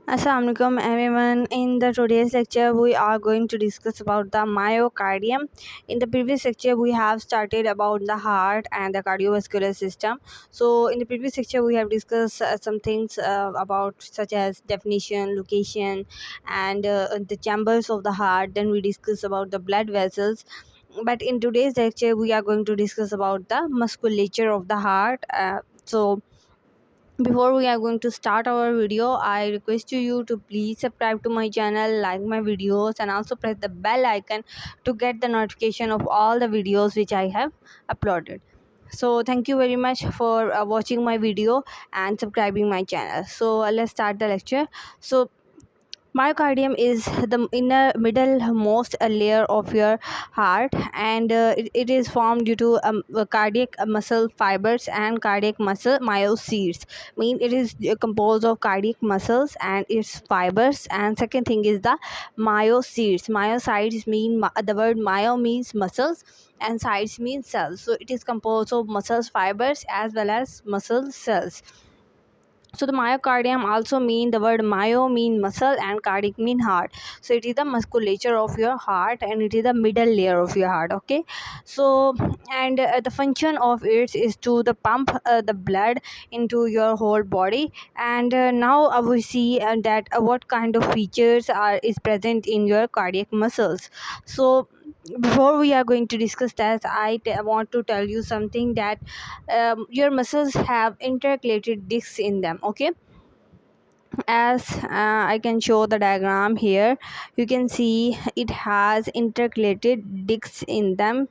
Assalamualaikum everyone. In the today's lecture, we are going to discuss about the myocardium. In the previous lecture, we have started about the heart and the cardiovascular system. So, in the previous lecture, we have discussed some things about such as definition, location, and the chambers of the heart. Then we discuss about the blood vessels. But in today's lecture, we are going to discuss about the musculature of the heart. Before we are going to start our video, I request you to please subscribe to my channel, like my videos, and also press the bell icon to get the notification of all the videos which I have uploaded. So thank you very much for watching my video and subscribing my channel. So let's start the lecture. So myocardium is the inner middlemost layer of your heart, and it is formed due to cardiac muscle fibers and cardiac muscle myocytes. Mean it is composed of cardiac muscles and its fibers. And second thing is the myocytes. Myocytes mean the word myo means muscles and cytes means cells. So it is composed of muscles fibers as well as muscle cells. So the myocardium also mean the word myo mean muscle and cardiac mean heart. So it is the musculature of your heart and it is the middle layer of your heart. Okay. So and the function of it is to the pump the blood into your whole body. And now we see that what kind of features are is present in your cardiac muscles. So before we are going to discuss that, want to tell you something that your muscles have intercalated discs in them. Okay, as I can show the diagram here, you can see it has intercalated discs in them,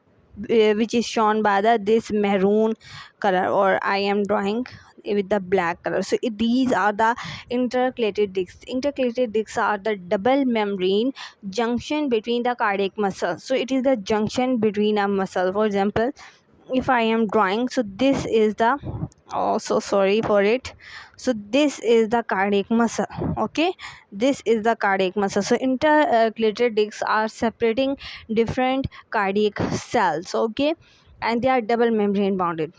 which is shown by this maroon color, or I am drawing with the black color. So these are the intercalated discs. Intercalated discs are the double membrane junction between the cardiac muscles. So it is the junction between a muscle. For example, if I am drawing, so this is the, oh so sorry for it, so this is the cardiac muscle. Okay, this is the cardiac muscle. So intercalated discs are separating different cardiac cells. Okay, and they are double membrane bounded.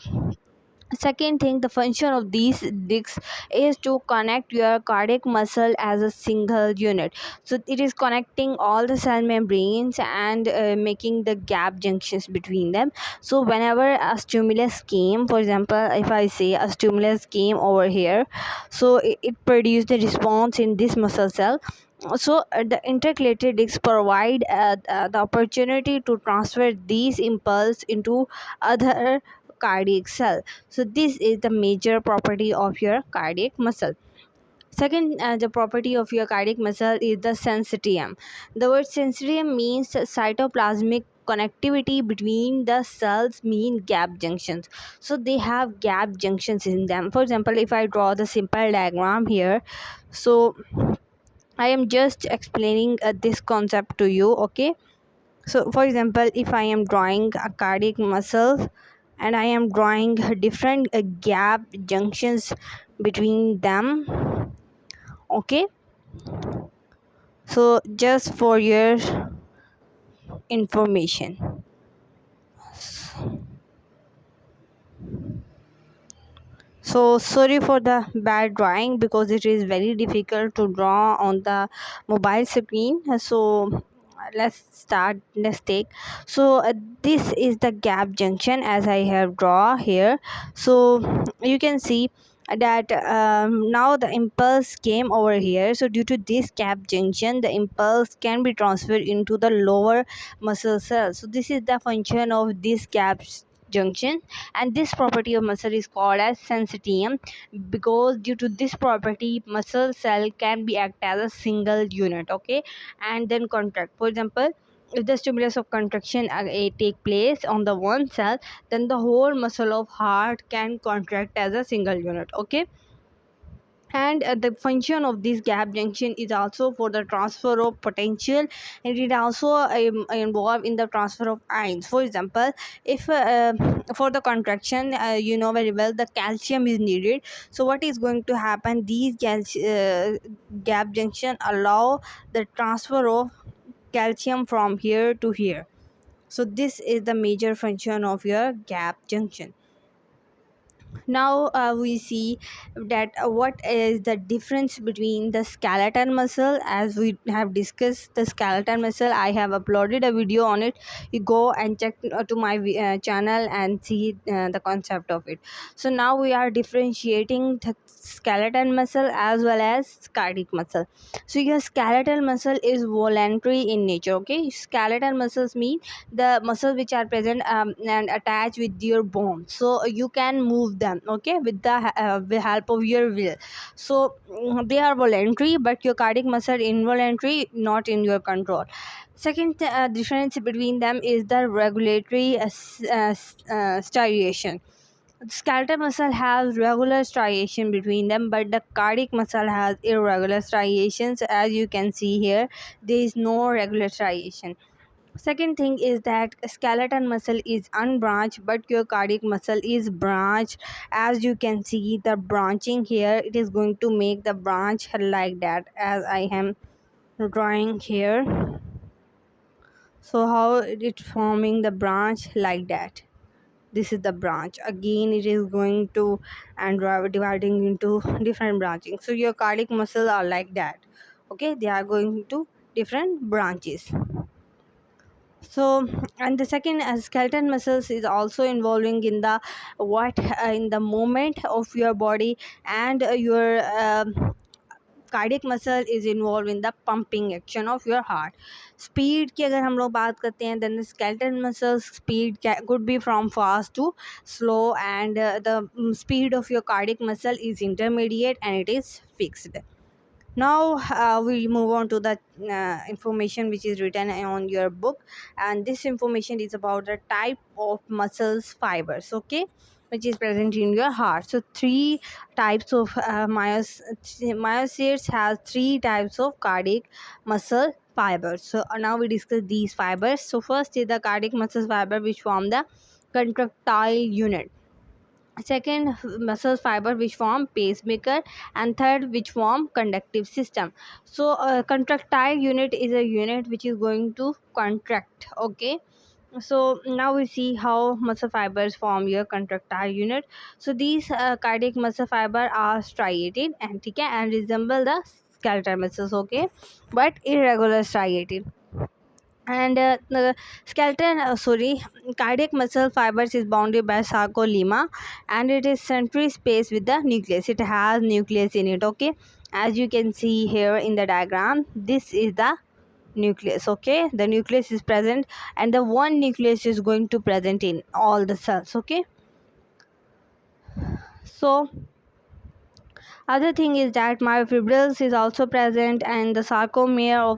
Second thing, the function of these discs is to connect your cardiac muscle as a single unit. So it is connecting all the cell membranes and making the gap junctions between them. So whenever a stimulus came, for example, if I say a stimulus came over here, so it produced a response in this muscle cell. So the intercalated discs provide the opportunity to transfer these impulse into other cardiac cell. So this is the major property of your cardiac muscle. Second, the property of your cardiac muscle is the syncytium. The word syncytium means cytoplasmic connectivity between the cells, mean gap junctions. So they have gap junctions in them. For example, if I draw the simple diagram here, so I am just explaining this concept to you. Okay, so for example, if I am drawing a cardiac muscle and I am drawing different gap junctions between them. Okay, so just for your information. So sorry for the bad drawing because it is very difficult to draw on the mobile screen. So let's take. So this is the gap junction as I have draw here. So you can see that now the impulse came over here. So due to this gap junction, the impulse can be transferred into the lower muscle cells. So this is the function of this gap junction, and this property of muscle is called as syncytium, because due to this property muscle cell can be act as a single unit. Okay, and then contract. For example, if the stimulus of contraction take place on the one cell, then the whole muscle of heart can contract as a single unit. Okay, and the function of this gap junction is also for the transfer of potential, and it also involved in the transfer of ions. For example, if for the contraction, you know very well the calcium is needed. So what is going to happen, these gap junction allow the transfer of calcium from here to here. So this is the major function of your gap junction. Now we see that what is the difference between the skeletal muscle. As we have discussed the skeletal muscle, I have uploaded a video on it. You go and check to my channel and see the concept of it. So now we are differentiating the skeletal muscle as well as cardiac muscle. So your skeletal muscle is voluntary in nature. Okay, skeletal muscles mean the muscles which are present and attached with your bones, so you can move them, okay, with help of your will. So they are voluntary, but your cardiac muscle involuntary, not in your control. Second difference between them is the regulatory striation. Skeletal muscle has regular striation between them, but the cardiac muscle has irregular striations. As you can see here, there is no regular striation. Second thing is that skeletal muscle is unbranched, but your cardiac muscle is branched. As you can see the branching here, it is going to make the branch like that, as I am drawing here. So how it forming the branch like that, this is the branch. Again it is going to and dividing into different branching. So your cardiac muscle are like that, okay, they are going to different branches. So and the second skeletal muscles is also involving in the what in the movement of your body, and your cardiac muscle is involved in the pumping action of your heart. Speed की अगर हम लोग बात करते हैं, then the skeletal muscles speed could be from fast to slow, and the speed of your cardiac muscle is intermediate and it is fixed. Now we move on to the information which is written on your book, and this information is about the type of muscles fibers, okay, which is present in your heart. So three types of myocytes has three types of cardiac muscle fibers. So now we discuss these fibers. So first is the cardiac muscle fiber, which form the contractile unit. Second, muscle fiber which form pacemaker, and third which form conductive system. So contractile unit is a unit which is going to contract, okay. So now we see how muscle fibers form your contractile unit. So these cardiac muscle fiber are striated and ठीक है, and resemble the skeletal muscles, okay, but irregular striated. And the skeleton sorry cardiac muscle fibers is bounded by sarcolemma, and it is centrally spaced with the nucleus. It has nucleus in it, okay. As you can see here in the diagram, this is the nucleus, okay. The nucleus is present, and the one nucleus is going to present in all the cells, okay. So other thing is that myofibrils is also present, and the sarcomere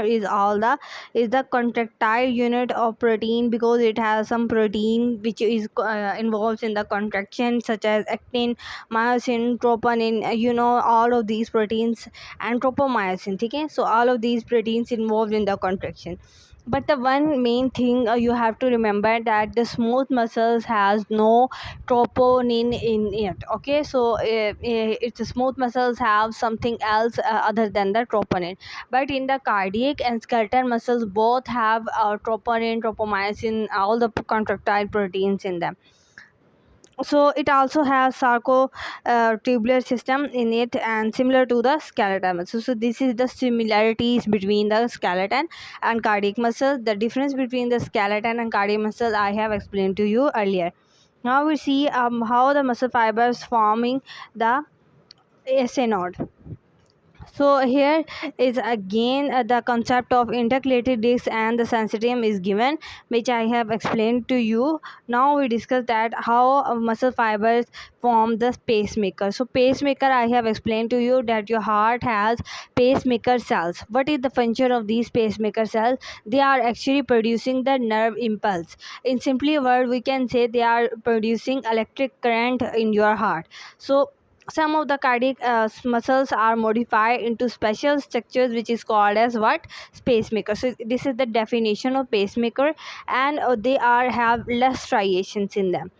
is all the is the contractile unit of protein, because it has some protein which is involved in the contraction, such as actin, myosin, troponin, all of these proteins, and tropomyosin, okay. So all of these proteins involved in the contraction. But the one main thing you have to remember, that the smooth muscles has no troponin in it, okay. So it's smooth muscles have something else other than the troponin, but in the cardiac and skeletal muscles both have troponin, tropomyosin, all the contractile proteins in them. So it also has sarco tubular system in it, and similar to the skeletal muscle. So this is the similarities between the skeleton and cardiac muscle. The difference between the skeleton and cardiac muscle I have explained to you earlier. Now we see how the muscle fibers forming the SA node. So here is again the concept of intercalated disc and the sensitum is given, which I have explained to you. Now we discuss that how muscle fibers form the pacemaker. So pacemaker, I have explained to you that your heart has pacemaker cells. What is the function of these pacemaker cells? They are actually producing the nerve impulse. In simply word, we can say they are producing electric current in your heart. So some of the cardiac muscles are modified into special structures, which is called as what? Pacemaker. So this is the definition of pacemaker, and they are have less striations in them.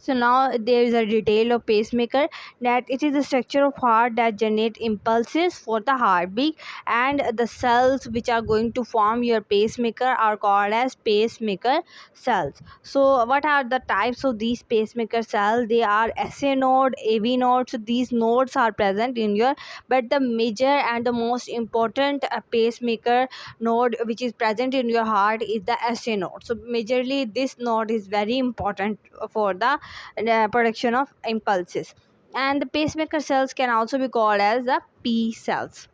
So now there is a detail of pacemaker, that it is a structure of heart that generate impulses for the heartbeat, and the cells which are going to form your pacemaker are called as pacemaker cells. So what are the types of these pacemaker cells? They are SA node, AV node. So these nodes are present in your, but the major and the most important pacemaker node which is present in your heart is the SA node. So majorly this node is very important for the production of impulses. And the pacemaker cells can also be called as the P cells.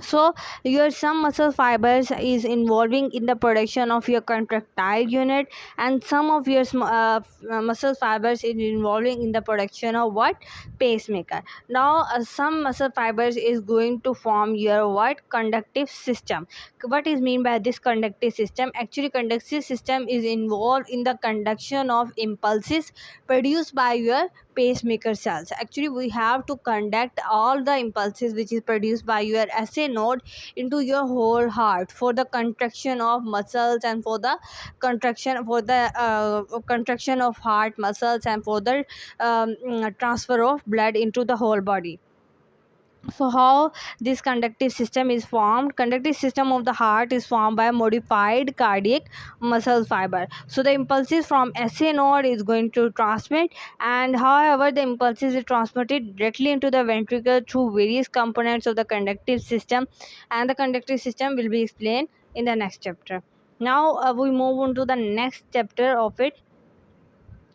So your some muscle fibers is involving in the production of your contractile unit, and some of your muscle fibers is involving in the production of what? Pacemaker. Now some muscle fibers is going to form your what? Conductive system. What is mean by this conductive system? Actually conductive system is involved in the conduction of impulses produced by your pacemaker cells. Actually we have to conduct all the impulses which is produced by your SA node into your whole heart for the contraction of muscles, and for the contraction of heart muscles, and for the transfer of blood into the whole body. So how this conductive system is formed? Conductive system of the heart is formed by modified cardiac muscle fiber. So the impulses from SA node is going to transmit, and however the impulses is transmitted directly into the ventricle through various components of the conductive system, and the conductive system will be explained in the next chapter. Now we move on to the next chapter of it,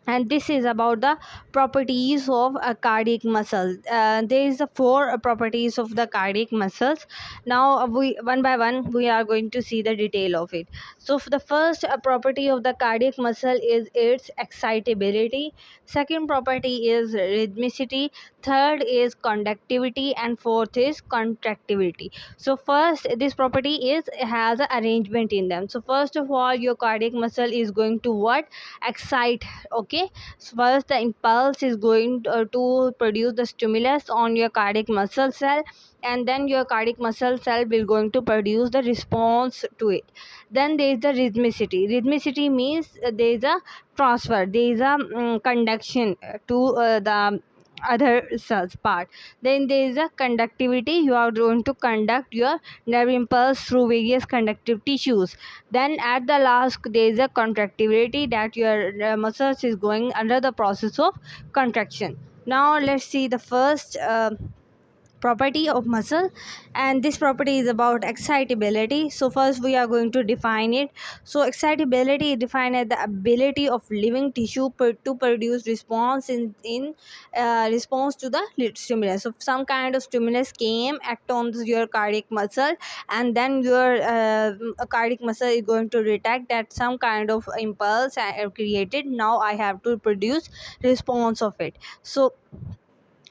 and this is about the properties of a cardiac muscle. There is the four properties of the cardiac muscles. Now we one by one we are going to see the detail of it. So for the first property of the cardiac muscle is its excitability. Second property is rhythmicity. Third is conductivity, and fourth is contractivity. So first this property is has an arrangement in them. So first of all your cardiac muscle is going to what? Excite. Okay, so first the impulse is going to produce the stimulus on your cardiac muscle cell, and then your cardiac muscle cell will going to produce the response to it. Then there is the rhythmicity. Rhythmicity means there is a transfer, there is a conduction to the other cells part. Then there is a conductivity. You are going to conduct your nerve impulse through various conductive tissues. Then at the last there is a contractility, that your muscles is going under the process of contraction. Now let's see the first property of muscle, and this property is about excitability. So first we are going to define it. So excitability is defined as the ability of living tissue to produce response in response to the stimulus. So some kind of stimulus came act on your cardiac muscle, and then your cardiac muscle is going to detect that some kind of impulse I have created, now I have to produce response of it. So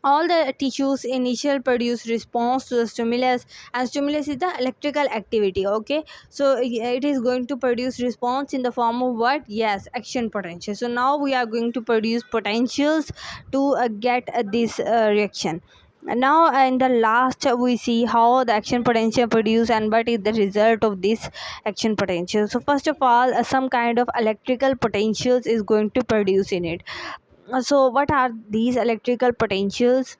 all the tissues initial produce response to the stimulus, and stimulus is the electrical activity. Okay, so it is going to produce response in the form of what? Yes, action potential. So now we are going to produce potentials to get this reaction. And now in the last we see how the action potential produce and what is the result of this action potential. So first of all some kind of electrical potentials is going to produce in it. So what are these electrical potentials?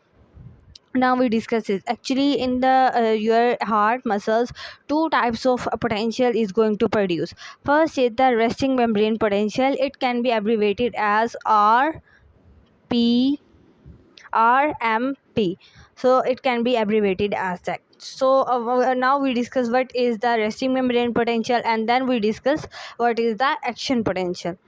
Now we discuss it. Actually in the your heart muscles, two types of potential is going to produce. First is the resting membrane potential. It can be abbreviated as RMP. So it can be abbreviated as that. So now we discuss what is the resting membrane potential, and then we discuss what is the action potential.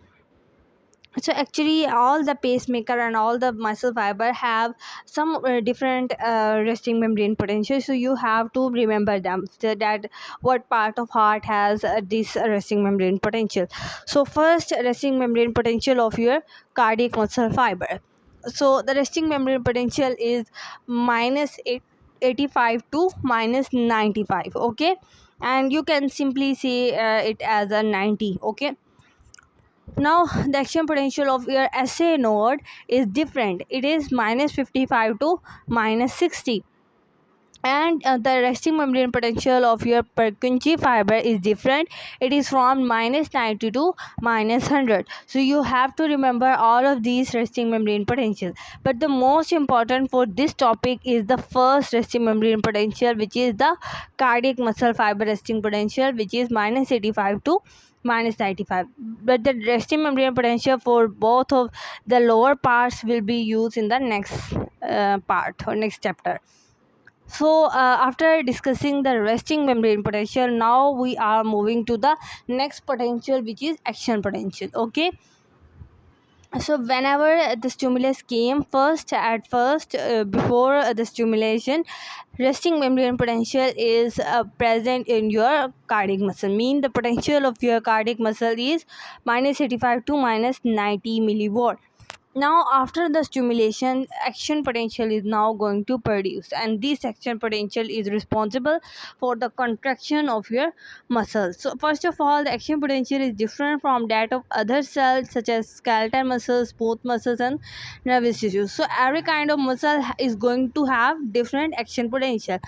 So actually all the pacemaker and all the muscle fiber have some different resting membrane potential, so you have to remember them, so that what part of heart has this resting membrane potential. So first resting membrane potential of your cardiac muscle fiber. So the resting membrane potential is minus 85 to minus 95. Okay, and you can simply say it as a 90. Okay, now the action potential of your SA node is different. It is minus 55 to minus 60. And the resting membrane potential of your Purkinje fiber is different. It is from -90 to -100. So you have to remember all of these resting membrane potential, but the most important for this topic is the first resting membrane potential, which is the cardiac muscle fiber resting potential, which is -85 to -95. But the resting membrane potential for both of the lower parts will be used in the next part or next chapter. So after discussing the resting membrane potential, now we are moving to the next potential, which is action potential. Okay, so whenever the stimulus came before the stimulation, resting membrane potential is present in your cardiac muscle. Mean the potential of your cardiac muscle is -85 to -90 millivolt. Now after the stimulation, action potential is now going to produce, and this action potential is responsible for the contraction of your muscles. So first of all, the action potential is different from that of other cells such as skeletal muscles, smooth muscles, and nervous tissue. So every kind of muscle is going to have different action potential,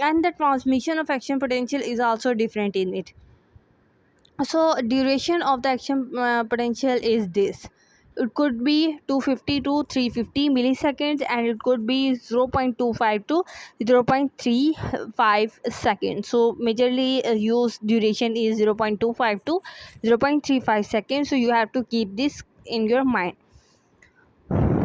and the transmission of action potential is also different in it. So duration of the action potential is this. It could be 250 to 350 milliseconds, and it could be 0.25 to 0.35 seconds. So majorly used duration is 0.25 to 0.35 seconds. So you have to keep this in your mind.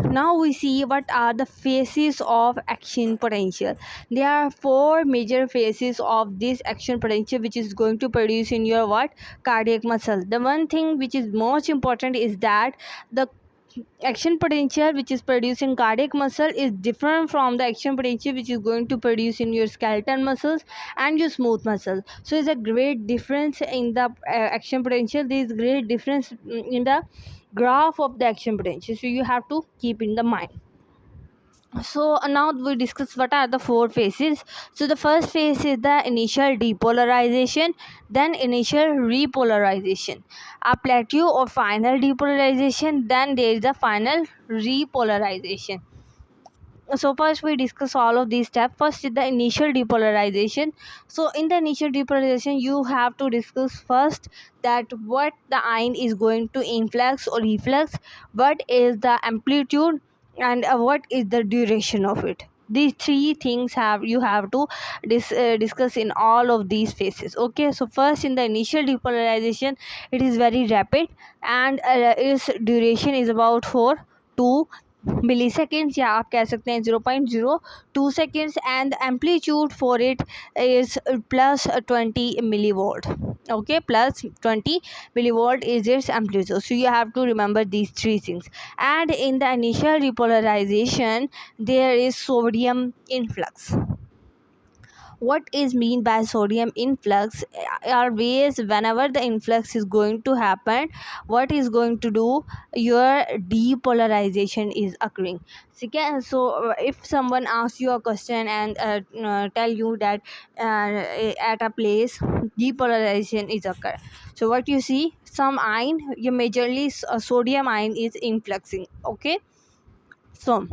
Now we see what are the phases of action potential. There are four major phases of this action potential, which is going to produce in your what cardiac muscle. The one thing which is most important is that the action potential which is produced in cardiac muscle is different from the action potential which is going to produce in your skeletal muscles and your smooth muscle. So it's a great difference in the action potential. There is great difference in the graph of the action potential, so you have to keep in the mind. So now we discuss what are the four phases. So the first phase is the initial depolarization, then initial repolarization, a plateau or final depolarization, then there is the final repolarization. So first we discuss all of these steps. First is the initial depolarization. So in the initial depolarization, you have to discuss first that what the ion is going to influx or reflux, what is the amplitude, and what is the duration of it. These three things you have to discuss in all of these phases. Okay, so first in the initial depolarization, it is very rapid, and its duration is about 2 milliseconds, या आप कह सकते हैं 0.02 seconds, and the amplitude for it is plus 20 millivolt. Okay, plus 20 millivolt is its amplitude. So you have to remember these three things. And in the initial repolarization, there is sodium influx. What is mean by sodium influx? Always whenever the influx is going to happen, what is going to do, your depolarization is occurring. So if someone asks you a question and tell you that at a place depolarization is occur, so what you see, some ion, you majorly sodium ion is influxing. Okay, so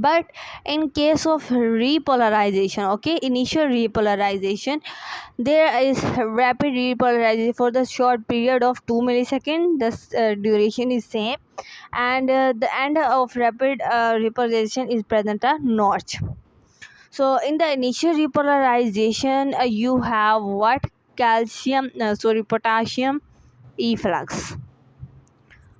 but in case of repolarization, okay, initial repolarization, there is rapid repolarization for the short period of 2 milliseconds. The duration is same, and the end of rapid repolarization is present a notch. So in the initial repolarization, you have what potassium efflux.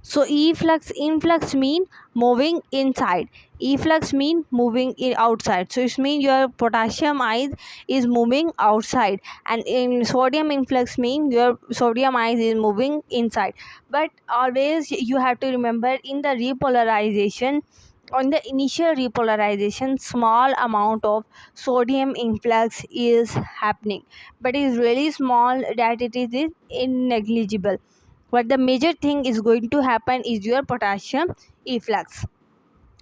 So influx mean moving inside. Efflux mean moving outside. So it means your potassium ion is moving outside, and in sodium influx mean your sodium ion is moving inside. But always you have to remember, in the repolarization, on the initial repolarization, small amount of sodium influx is happening, but it is really small that it is negligible. But the major thing is going to happen is your potassium efflux.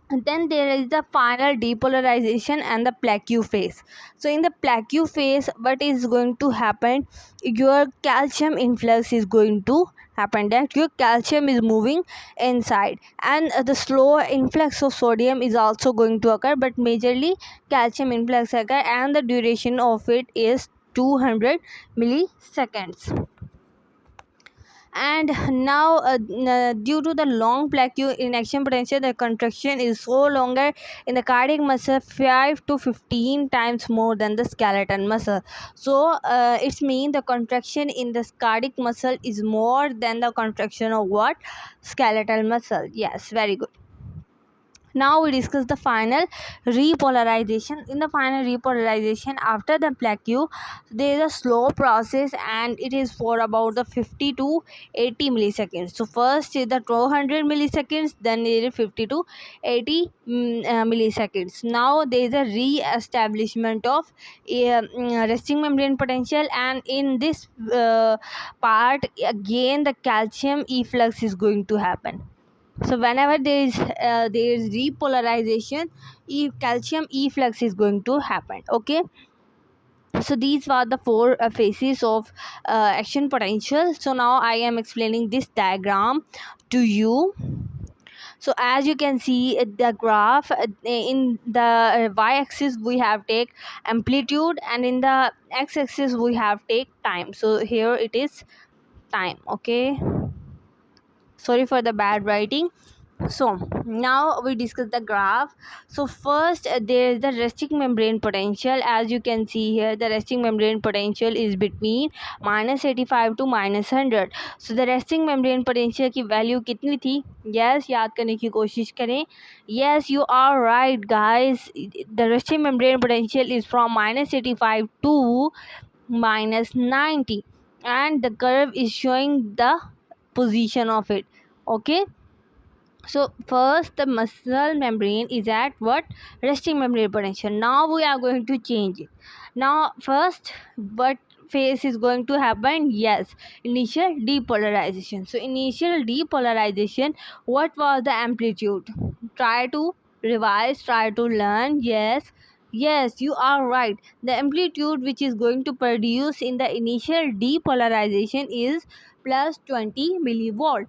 And then there is the final depolarization and the plateau phase. So in the plateau phase, what is going to happen, your calcium influx is going to happen, that your calcium is moving inside, and the slow influx of sodium is also going to occur, but majorly calcium influx occur, and the duration of it is 200 milliseconds. And now due to the long plaque in action potential, the contraction is so longer in the cardiac muscle 5 to 15 times more than the skeletal muscle. So it's mean the contraction in the cardiac muscle is more than the contraction of what? Skeletal muscle. Yes, very good. Now we discuss the final repolarization. In the final repolarization after the plaque, there is a slow process, and it is for about the 50 to 80 milliseconds. So first is the 200 milliseconds, then there is 50 to 80 milliseconds. Now there is a re-establishment of resting membrane potential, and in this part again the calcium efflux is going to happen. So whenever there is repolarization, calcium efflux is going to happen. Okay, so these were the four phases of action potential. So now I am explaining this diagram to you. So as you can see the graph, in the y-axis we have take amplitude, and in the x-axis we have take time. So here it is time. Okay, sorry for the bad writing. So now we discuss the graph. So first there is the resting membrane potential. As you can see here, the resting membrane potential is between -85 to -100. So the resting membrane potential की value कितनी थी? Yes, याद करने की कोशिश करें. Yes, you are right guys. The resting membrane potential is from -85 to -90, and the curve is showing the position of it. Okay, so first the muscle membrane is at what? Resting membrane potential. Now we are going to change it. Now first what phase is going to happen? Yes, initial depolarization. So initial depolarization, what was the amplitude? Try to revise, try to learn. Yes, you are right. The amplitude which is going to produce in the initial depolarization is plus 20 millivolt.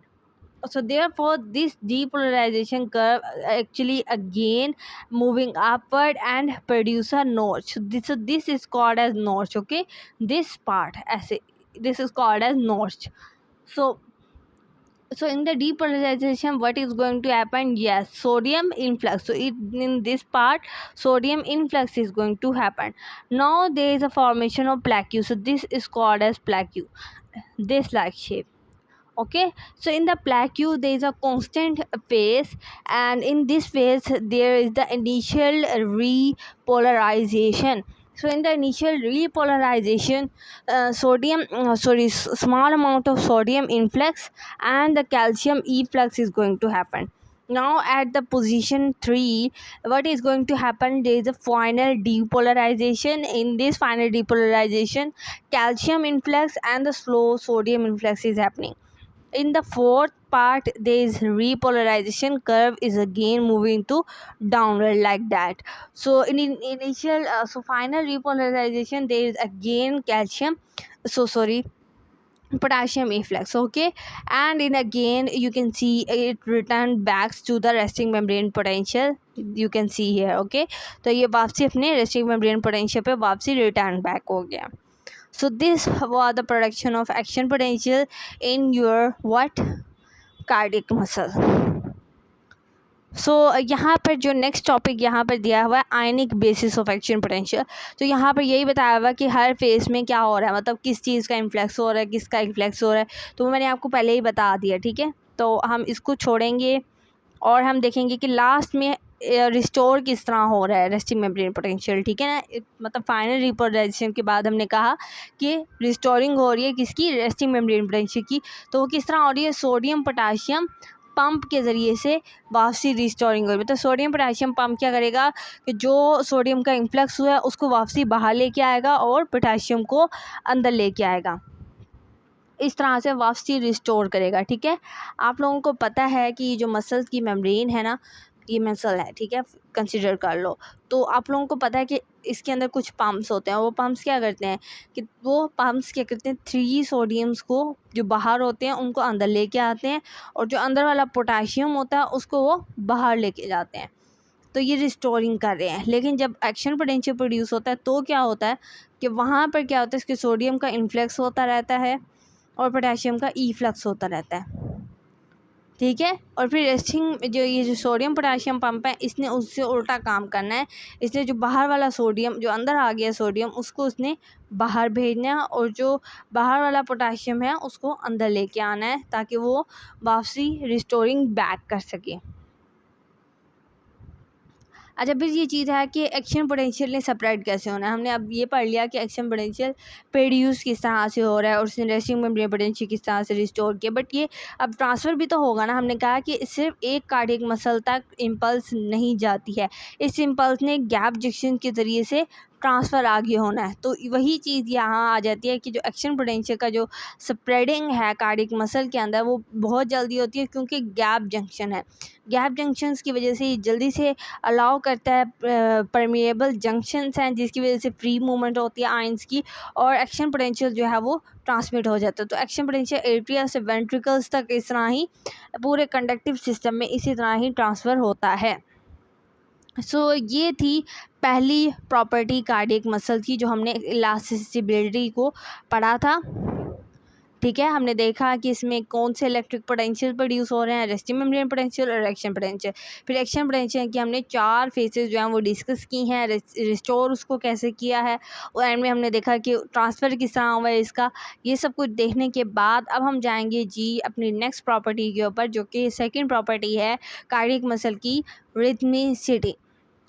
So therefore this depolarization curve actually again moving upward and produce a notch. So this is called as notch. Okay, this part this is called as notch. So in the depolarization what is going to happen? Yes, sodium influx. So in this part sodium influx is going to happen. Now there is a formation of plaque. So this is called as plaque, this like shape. Okay, so in the plaque there is a constant phase, and in this phase there is the initial repolarization. So in the initial repolarization, small amount of sodium influx and the calcium efflux is going to happen. Now at the position 3, what is going to happen? There is a final depolarization. In this final depolarization, calcium influx and the slow sodium influx is happening. In the fourth part, there is repolarization curve is again moving to downward like that. So in initial final repolarization there is again potassium efflux. Okay, and in again you can see it return back to the resting membrane potential. You can see here. Okay, तो ये वापसी अपने resting membrane potential पे वापसी return back हो गया. So this was the production of action potential in your what? Cardiac muscle. सो यहाँ पर जो नेक्स्ट टॉपिक यहाँ पर दिया हुआ है आयनिक बेसिस ऑफ एक्शन पोटेंशियल. तो यहाँ पर यही बताया हुआ है कि हर फेज में क्या हो रहा है, मतलब किस चीज़ का इन्फ्लेक्स हो रहा है, किसका इन्फ्लेक्स हो रहा है. तो मैंने आपको पहले ही बता दिया. ठीक है, तो हम इसको छोड़ेंगे और हम देखेंगे कि लास्ट में रिस्टोर किस तरह हो रहा है रेस्टिंग मेम्ब्रेन पोटेंशियल. ठीक है ना, मतलब फाइनल रिपोलराइजेशन के बाद हमने कहा कि रिस्टोरिंग हो रही है किसकी? रेस्टिंग मेम्ब्रेन पोटेंशियल की. तो वो किस तरह हो रही है? सोडियम पोटाशियम पंप के ज़रिए से वापसी रिस्टोरिंग हो रही है. मतलब सोडियम पोटाशियम पंप क्या करेगा कि जो सोडियम का इन्फ्लक्स हुआ है उसको वापसी बाहर लेके आएगा और पोटाशियम को अंदर लेके आएगा. इस तरह से वापसी रिस्टोर करेगा. ठीक है, आप लोगों को पता है कि जो मसल्स की मेम्ब्रेन है ना, ये मसल है, ठीक है, कंसिडर कर लो। तो आप लोगों को पता है कि इसके अंदर कुछ पम्प्स होते हैं। वो पम्प्स क्या करते हैं कि थ्री सोडियम्स को जो बाहर होते हैं उनको अंदर लेके आते हैं, और जो अंदर वाला पोटाशियम होता है उसको वो बाहर लेके जाते हैं। तो ये रिस्टोरिंग कर रहे हैं। लेकिन जब एक्शन पोटेंशियल प्रोड्यूस होता है तो क्या होता है कि वहाँ पर क्या होता है, इसके सोडियम का इन्फ्लक्स होता रहता है और पोटेशियम का ईफ्लक्स होता रहता है, ठीक है। और फिर रेस्टिंग जो सोडियम पोटेशियम पंप है, इसने उससे उल्टा काम करना है। इसलिए जो बाहर वाला सोडियम जो अंदर आ गया सोडियम, उसको उसने बाहर भेजना है, और जो बाहर वाला पोटेशियम है उसको अंदर लेके आना है, ताकि वो वापसी रिस्टोरिंग बैक कर सके। अच्छा, फिर ये चीज़ है कि एक्शन पोटेंशियल ने सेपरेट कैसे होना है। हमने अब ये पढ़ लिया कि एक्शन पोटेंशियल प्रोड्यूस किस तरह से हो रहा है और उसने रेस्टिंग मेम्ब्रेन पोटेंशियल किस तरह से रिस्टोर किया। बट ये अब ट्रांसफ़र भी तो होगा ना। हमने कहा कि सिर्फ एक कार्डियक मसल तक इम्पल्स नहीं जाती है, इस इम्पल्स ने गैप जंक्शन के ज़रिए से ट्रांसफ़र आगे होना है। तो वही चीज़ यहाँ आ जाती है कि जो एक्शन पोटेंशियल का जो स्प्रेडिंग है कार्डियक मसल के अंदर, वो बहुत जल्दी होती है, क्योंकि गैप जंक्शन है। गैप जंक्शंस की वजह से जल्दी से अलाउ करता है, परमिएबल जंक्शंस हैं जिसकी वजह से फ्री मूवमेंट होती है आयंस की, और एक्शन पोटेंशियल जो है वो ट्रांसमिट हो जाता है। तो एक्शन पोटेंशियल एट्रिया से वेंट्रिकल्स तक इस तरह ही पूरे कंडक्टिव सिस्टम में इसी तरह ही ट्रांसफ़र होता है। सो ये थी पहली प्रॉपर्टी कार्डियक मसल की, जो हमने इलास्टिसिबिलिटी को पढ़ा था, ठीक है। हमने देखा कि इसमें कौन से इलेक्ट्रिक पोटेंशियल प्रोड्यूस हो रहे हैं, रेस्टिंग मेम्ब्रेन पोटेंशियल और एक्शन पोटेंशियल। फिर एक्शन पोटेंशियल की हमने 4 फेसेस जो हैं वो डिस्कस की हैं, रिस्टोर उसको कैसे किया है, और एंड में हमने देखा कि ट्रांसफ़र किस तरह हुआ है इसका। ये सब कुछ देखने के बाद अब हम जाएंगे जी अपनी नेक्स्ट प्रॉपर्टी के ऊपर, जो कि सेकेंड प्रॉपर्टी है कार्डियक मसल की, रिथमिसिटी।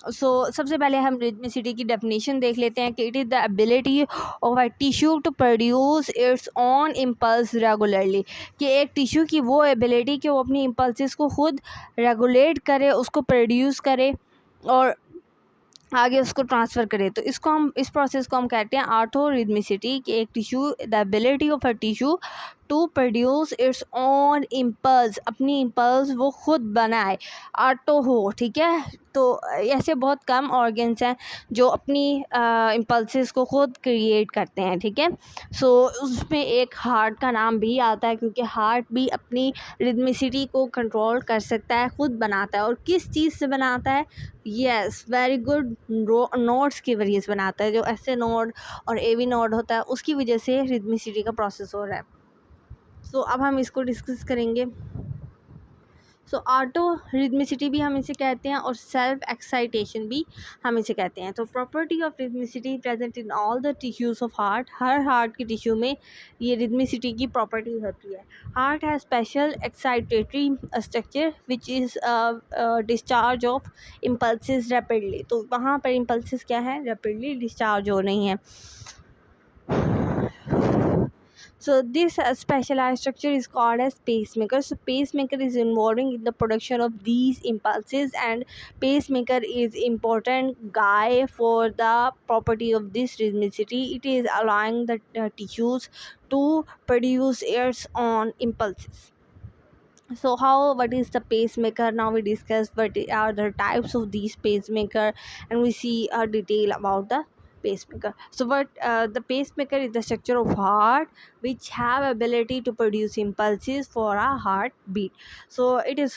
सबसे पहले हम रिथमिसिटी की डेफिनेशन देख लेते हैं कि it is the ability of a tissue to produce its own impulse regularly, कि एक टिश्यू की वो एबिलिटी कि वो अपनी इम्पल्सिस को खुद रेगुलेट करे, उसको प्रोड्यूस करे और आगे उसको ट्रांसफ़र करे। तो इस प्रोसेस को हम कहते हैं आर्थोरिथमिसिटी, कि एक tissue, the ability of a tissue to produce its own impulse, अपनी इम्पल्स वो खुद बनाए, आटो हो, ठीक है। तो ऐसे बहुत कम ऑर्गन्स हैं जो अपनी इम्पल्सिस को खुद क्रिएट करते हैं, ठीक है। उसमें एक हार्ट का नाम भी आता है, क्योंकि हार्ट भी अपनी रिथमिसिटी को कंट्रोल कर सकता है, खुद बनाता है। और किस चीज़ से बनाता है? यस, वेरी गुड, नोड्स की वजह से बनाता है। जो ऐसे नोड और एवी नोड होता है उसकी वजह से रिथमिसिटी का प्रोसेस हो रहा है। अब हम इसको डिस्कस करेंगे। ऑटो रिथमिसिटी भी हम इसे कहते हैं, और सेल्फ एक्साइटेशन भी हम इसे कहते हैं। तो property of rhythmicity present in all the tissues of heart, हर हार्ट के टिश्यू में ये रिथमिसिटी की प्रॉपर्टी होती है। Heart has special excitatory structure which is discharge of impulses rapidly. तो वहाँ पर इम्पल्सिस क्या है? रैपिडली डिस्चार्ज हो रही हैं। This specialized structure is called as pacemaker. So pacemaker is involving in the production of these impulses, and pacemaker is important guy for the property of this rhythmicity. It is allowing the tissues to produce its own impulses. What is the pacemaker? Now we discuss what are the types of these pacemaker, and we see a detail about the pacemaker. The pacemaker is the structure of heart which have ability to produce impulses for a heartbeat. It is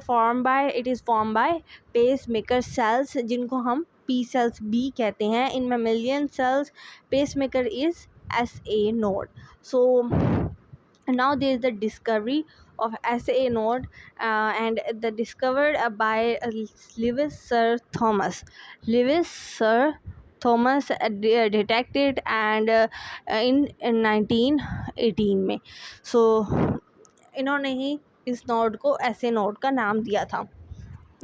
formed by pacemaker cells, जिनको हम P cells भी कहते हैं. In mammalian cells, pacemaker is SA node. Now there is the discovery of SA node, and the discovered by Lewis Sir Thomas. Detected and in 1918 में. इन्होंने ही इस node को SA node का नाम दिया था.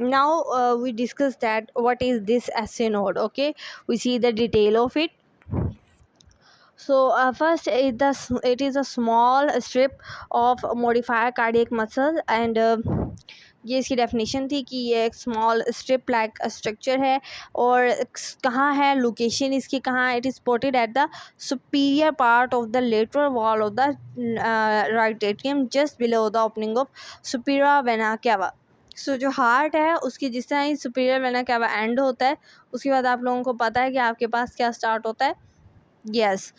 Now we discuss that what is this SA node. Okay, we see the detail of it. First, it is a small strip of modifier cardiac muscle, and ये इसकी डेफिनेशन थी कि ये एक स्मॉल स्ट्रिप लाइक स्ट्रक्चर है. और कहाँ है लोकेशन इसकी, कहाँ? It is potted at the superior part of the lateral wall of the right atrium, just below the opening of superior vena cava. So जो हार्ट है उसकी जिस तरह ही सुपीरियर वेना कैवा एंड होता है, उसके बाद आप लोगों को पता है कि आपके पास क्या स्टार्ट होता है, यस,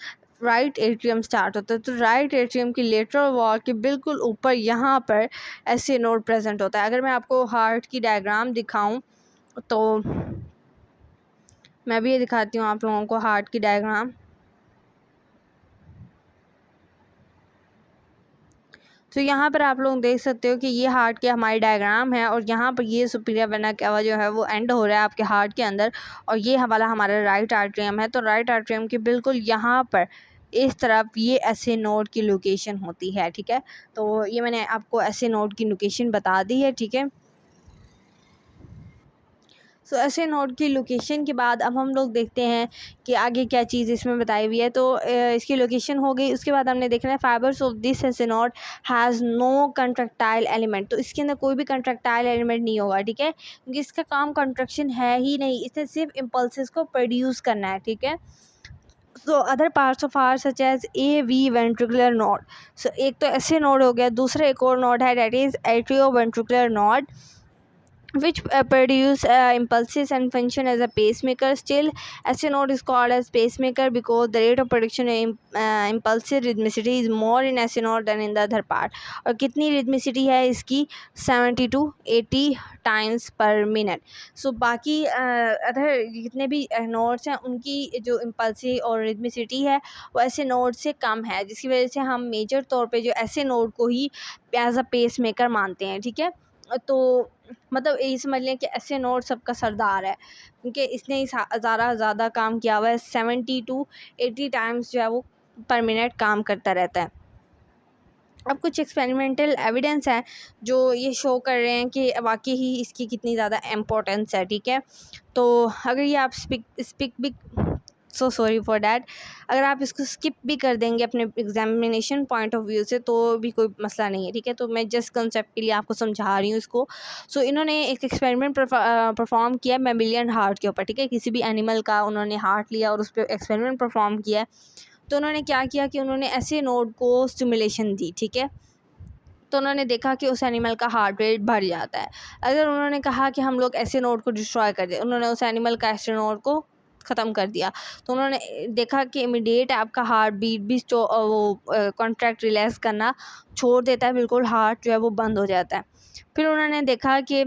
राइट एट्रियम स्टार्ट होता है। तो राइट एट्रियम की लेटरल वॉल के बिल्कुल ऊपर यहाँ पर ऐसे नोड प्रेजेंट होता है। अगर मैं आपको हार्ट की डायग्राम दिखाऊं तो मैं भी ये दिखाती हूँ आप लोगों को हार्ट की डायग्राम। तो यहाँ पर आप लोग देख सकते हो कि ये हार्ट की हमारी डायग्राम है और यहाँ पर ये सुपीरियर वेना कैवा जो है वो एंड हो रहा है आपके हार्ट के अंदर, और ये वाला हमारा राइट आर्ट्रियम है। तो राइट आर्ट्रियम के बिल्कुल यहाँ पर इस तरफ ये ऐसे नोड की लोकेशन होती है, ठीक है। तो ये मैंने आपको ऐसे नोड की लोकेशन बता दी है, ठीक है। सो ऐसे नोड की लोकेशन के बाद अब हम लोग देखते हैं कि आगे क्या चीज़ इसमें बताई हुई है। तो इसकी लोकेशन हो गई, उसके बाद हमने देखना है fibres of this SA node has no contractile element. तो इसके अंदर कोई भी कंट्रक्टाइल एलिमेंट नहीं होगा, ठीक है, क्योंकि इसका काम कंट्रक्शन है ही नहीं, इसने सिर्फ इम्पल्सिस को प्रोड्यूस करना है, ठीक है। So other parts of are such as A V ventricular node. So एक तो ऐसे नोड हो गया, दूसरा एक और नोड है that is atrio ventricular node which produce impulses and function as a pacemaker. Still, SC node is called as pacemaker because the rate of production of impulsive rhythmicity is more in SC node than in the other part. और कितनी rhythmicity है इसकी, 70 to 80 times per minute. So बाकी other जितने भी nodes हैं उनकी जो इम्पल्सिव और रिदमिसिटी है वो ऐसे नोड से कम है, जिसकी वजह से हम मेजर तौर पे जो ऐसे नोड को ही एज अ पेस मेकर मानते हैं, ठीक है। तो मतलब यही समझ लें कि ऐसे नोड सबका सरदार है, क्योंकि इसने ही ज़्यादा काम किया हुआ है, 70 to 80 टाइम्स जो है वो पर मिनट काम करता रहता है। अब कुछ एक्सपेरिमेंटल एविडेंस है जो ये शो कर रहे हैं कि वाकई ही इसकी कितनी ज़्यादा इम्पोर्टेंस है, ठीक है। तो अगर ये आप स्पिक भी, सो सॉरी फॉर डैट, अगर आप इसको स्किप भी कर देंगे अपने एग्जामिनेशन पॉइंट ऑफ व्यू से तो भी कोई मसला नहीं है, ठीक है। तो मैं जस्ट कंसेप्ट के लिए आपको समझा रही हूँ इसको। सो इन्होंने एक एक्सपेरिमेंट परफॉर्म किया मैमिलियन हार्ट के ऊपर, ठीक है, किसी भी एनिमल का उन्होंने हार्ट लिया और उस पर एक्सपेरिमेंट परफॉर्म किया है। तो उन्होंने क्या किया कि उन्होंने ऐसे नोड को स्टिमुलेशन दी, ठीक है। तो उन्होंने देखा कि उस एनिमल का हार्ट रेट बढ़ जाता है। अगर उन्होंने कहा कि हम लोग ऐसे नोड को डिस्ट्रॉय कर दें, उन्होंने उस एनिमल का ऐसे नोड को ख़त्म कर दिया, तो उन्होंने देखा कि इमीडिएट आपका हार्ट बीट भी वो कॉन्ट्रैक्ट रिलैक्स करना छोड़ देता है, बिल्कुल हार्ट जो है वो बंद हो जाता है। फिर उन्होंने देखा कि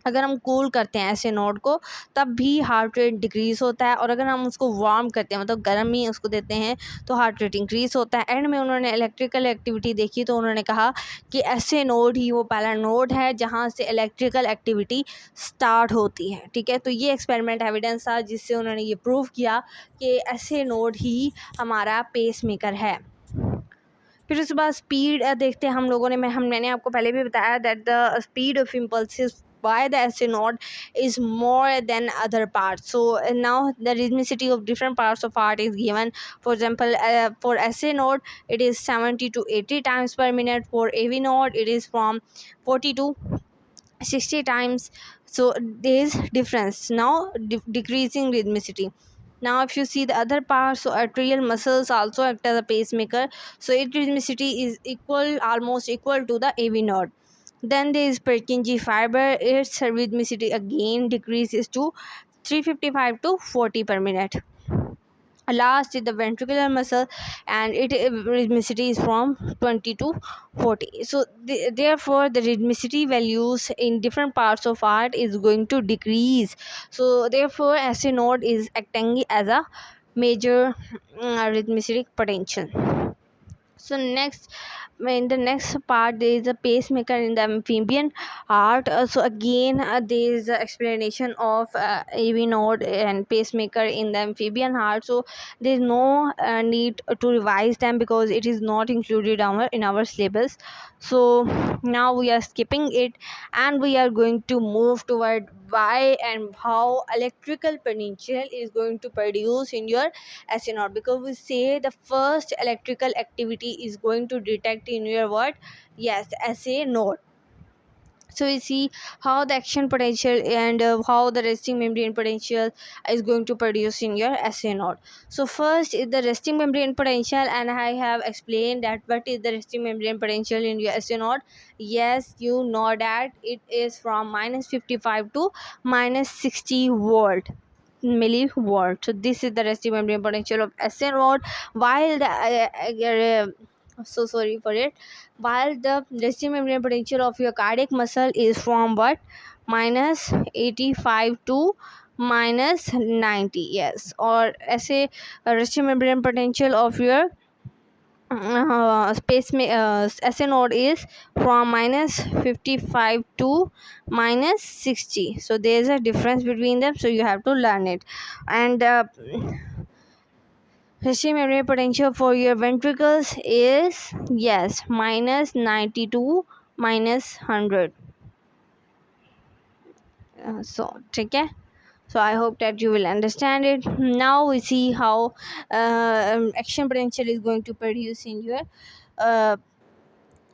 अगर हम कूल करते हैं ऐसे नोड को तब भी हार्ट रेट डिक्रीज़ होता है, और अगर हम उसको वार्म करते हैं मतलब गर्म ही उसको देते हैं तो हार्ट रेट इंक्रीज़ होता है। एंड में उन्होंने इलेक्ट्रिकल एक्टिविटी देखी तो उन्होंने कहा कि ऐसे नोड ही वो पहला नोड है जहाँ से इलेक्ट्रिकल एक्टिविटी स्टार्ट होती है, ठीक है। तो ये एक्सपेरिमेंट एविडेंस था जिससे उन्होंने ये प्रूव किया कि ऐसे नोड ही हमारा पेस मेकर है। फिर उसके बाद स्पीड देखते हैं हम लोगों ने, मैंने आपको पहले भी बताया that the speed of impulses by the SC node is more than other parts. So now the rhythmicity of different parts of heart is given. For example, for SC node it is 70 to 80 times per minute. For AV node it is from 40 to 60 times. So there is difference now, decreasing rhythmicity. Now if you see the other parts, so arterial muscles also act as a pacemaker, so its rhythmicity is almost equal to the AV node. Then there is Purkinje fiber, its rhythmicity again decreases to 355 to 40 per minute. Last is the ventricular muscle, and its rhythmicity is from 20 to 40. So therefore the rhythmicity values in different parts of heart is going to decrease. So therefore SC node is acting as a major rhythmicity potential. So next, in the next part there is a pacemaker in the amphibian heart. So again there is a explanation of AV node and pacemaker in the amphibian heart. So there is no need to revise them because it is not included in our syllabus. So now we are skipping it and we are going to move toward why and how electrical potential is going to produce in your SC node, because we say the first electrical activity is going to detect in your what, yes, SA node. So we see how the action potential and how the resting membrane potential is going to produce in your SA node. So first is the resting membrane potential, and I have explained that what is the resting membrane potential in your SA node. Yes, you know that it is from -55 to -60 volt millivolt. So this is the resting membrane potential of SA node, while the so sorry for it, while the resting membrane potential of your cardiac muscle is from what, -85 to -90. Yes, or ऐसे resting membrane potential of your SA node is from -55 to -60. So there is a difference between them, so you have to learn it. And resting membrane potential for your ventricles is, yes, -90 to -100. So ठीक है. So I hope that you will understand it. Now we see how action potential is going to produce in your uh,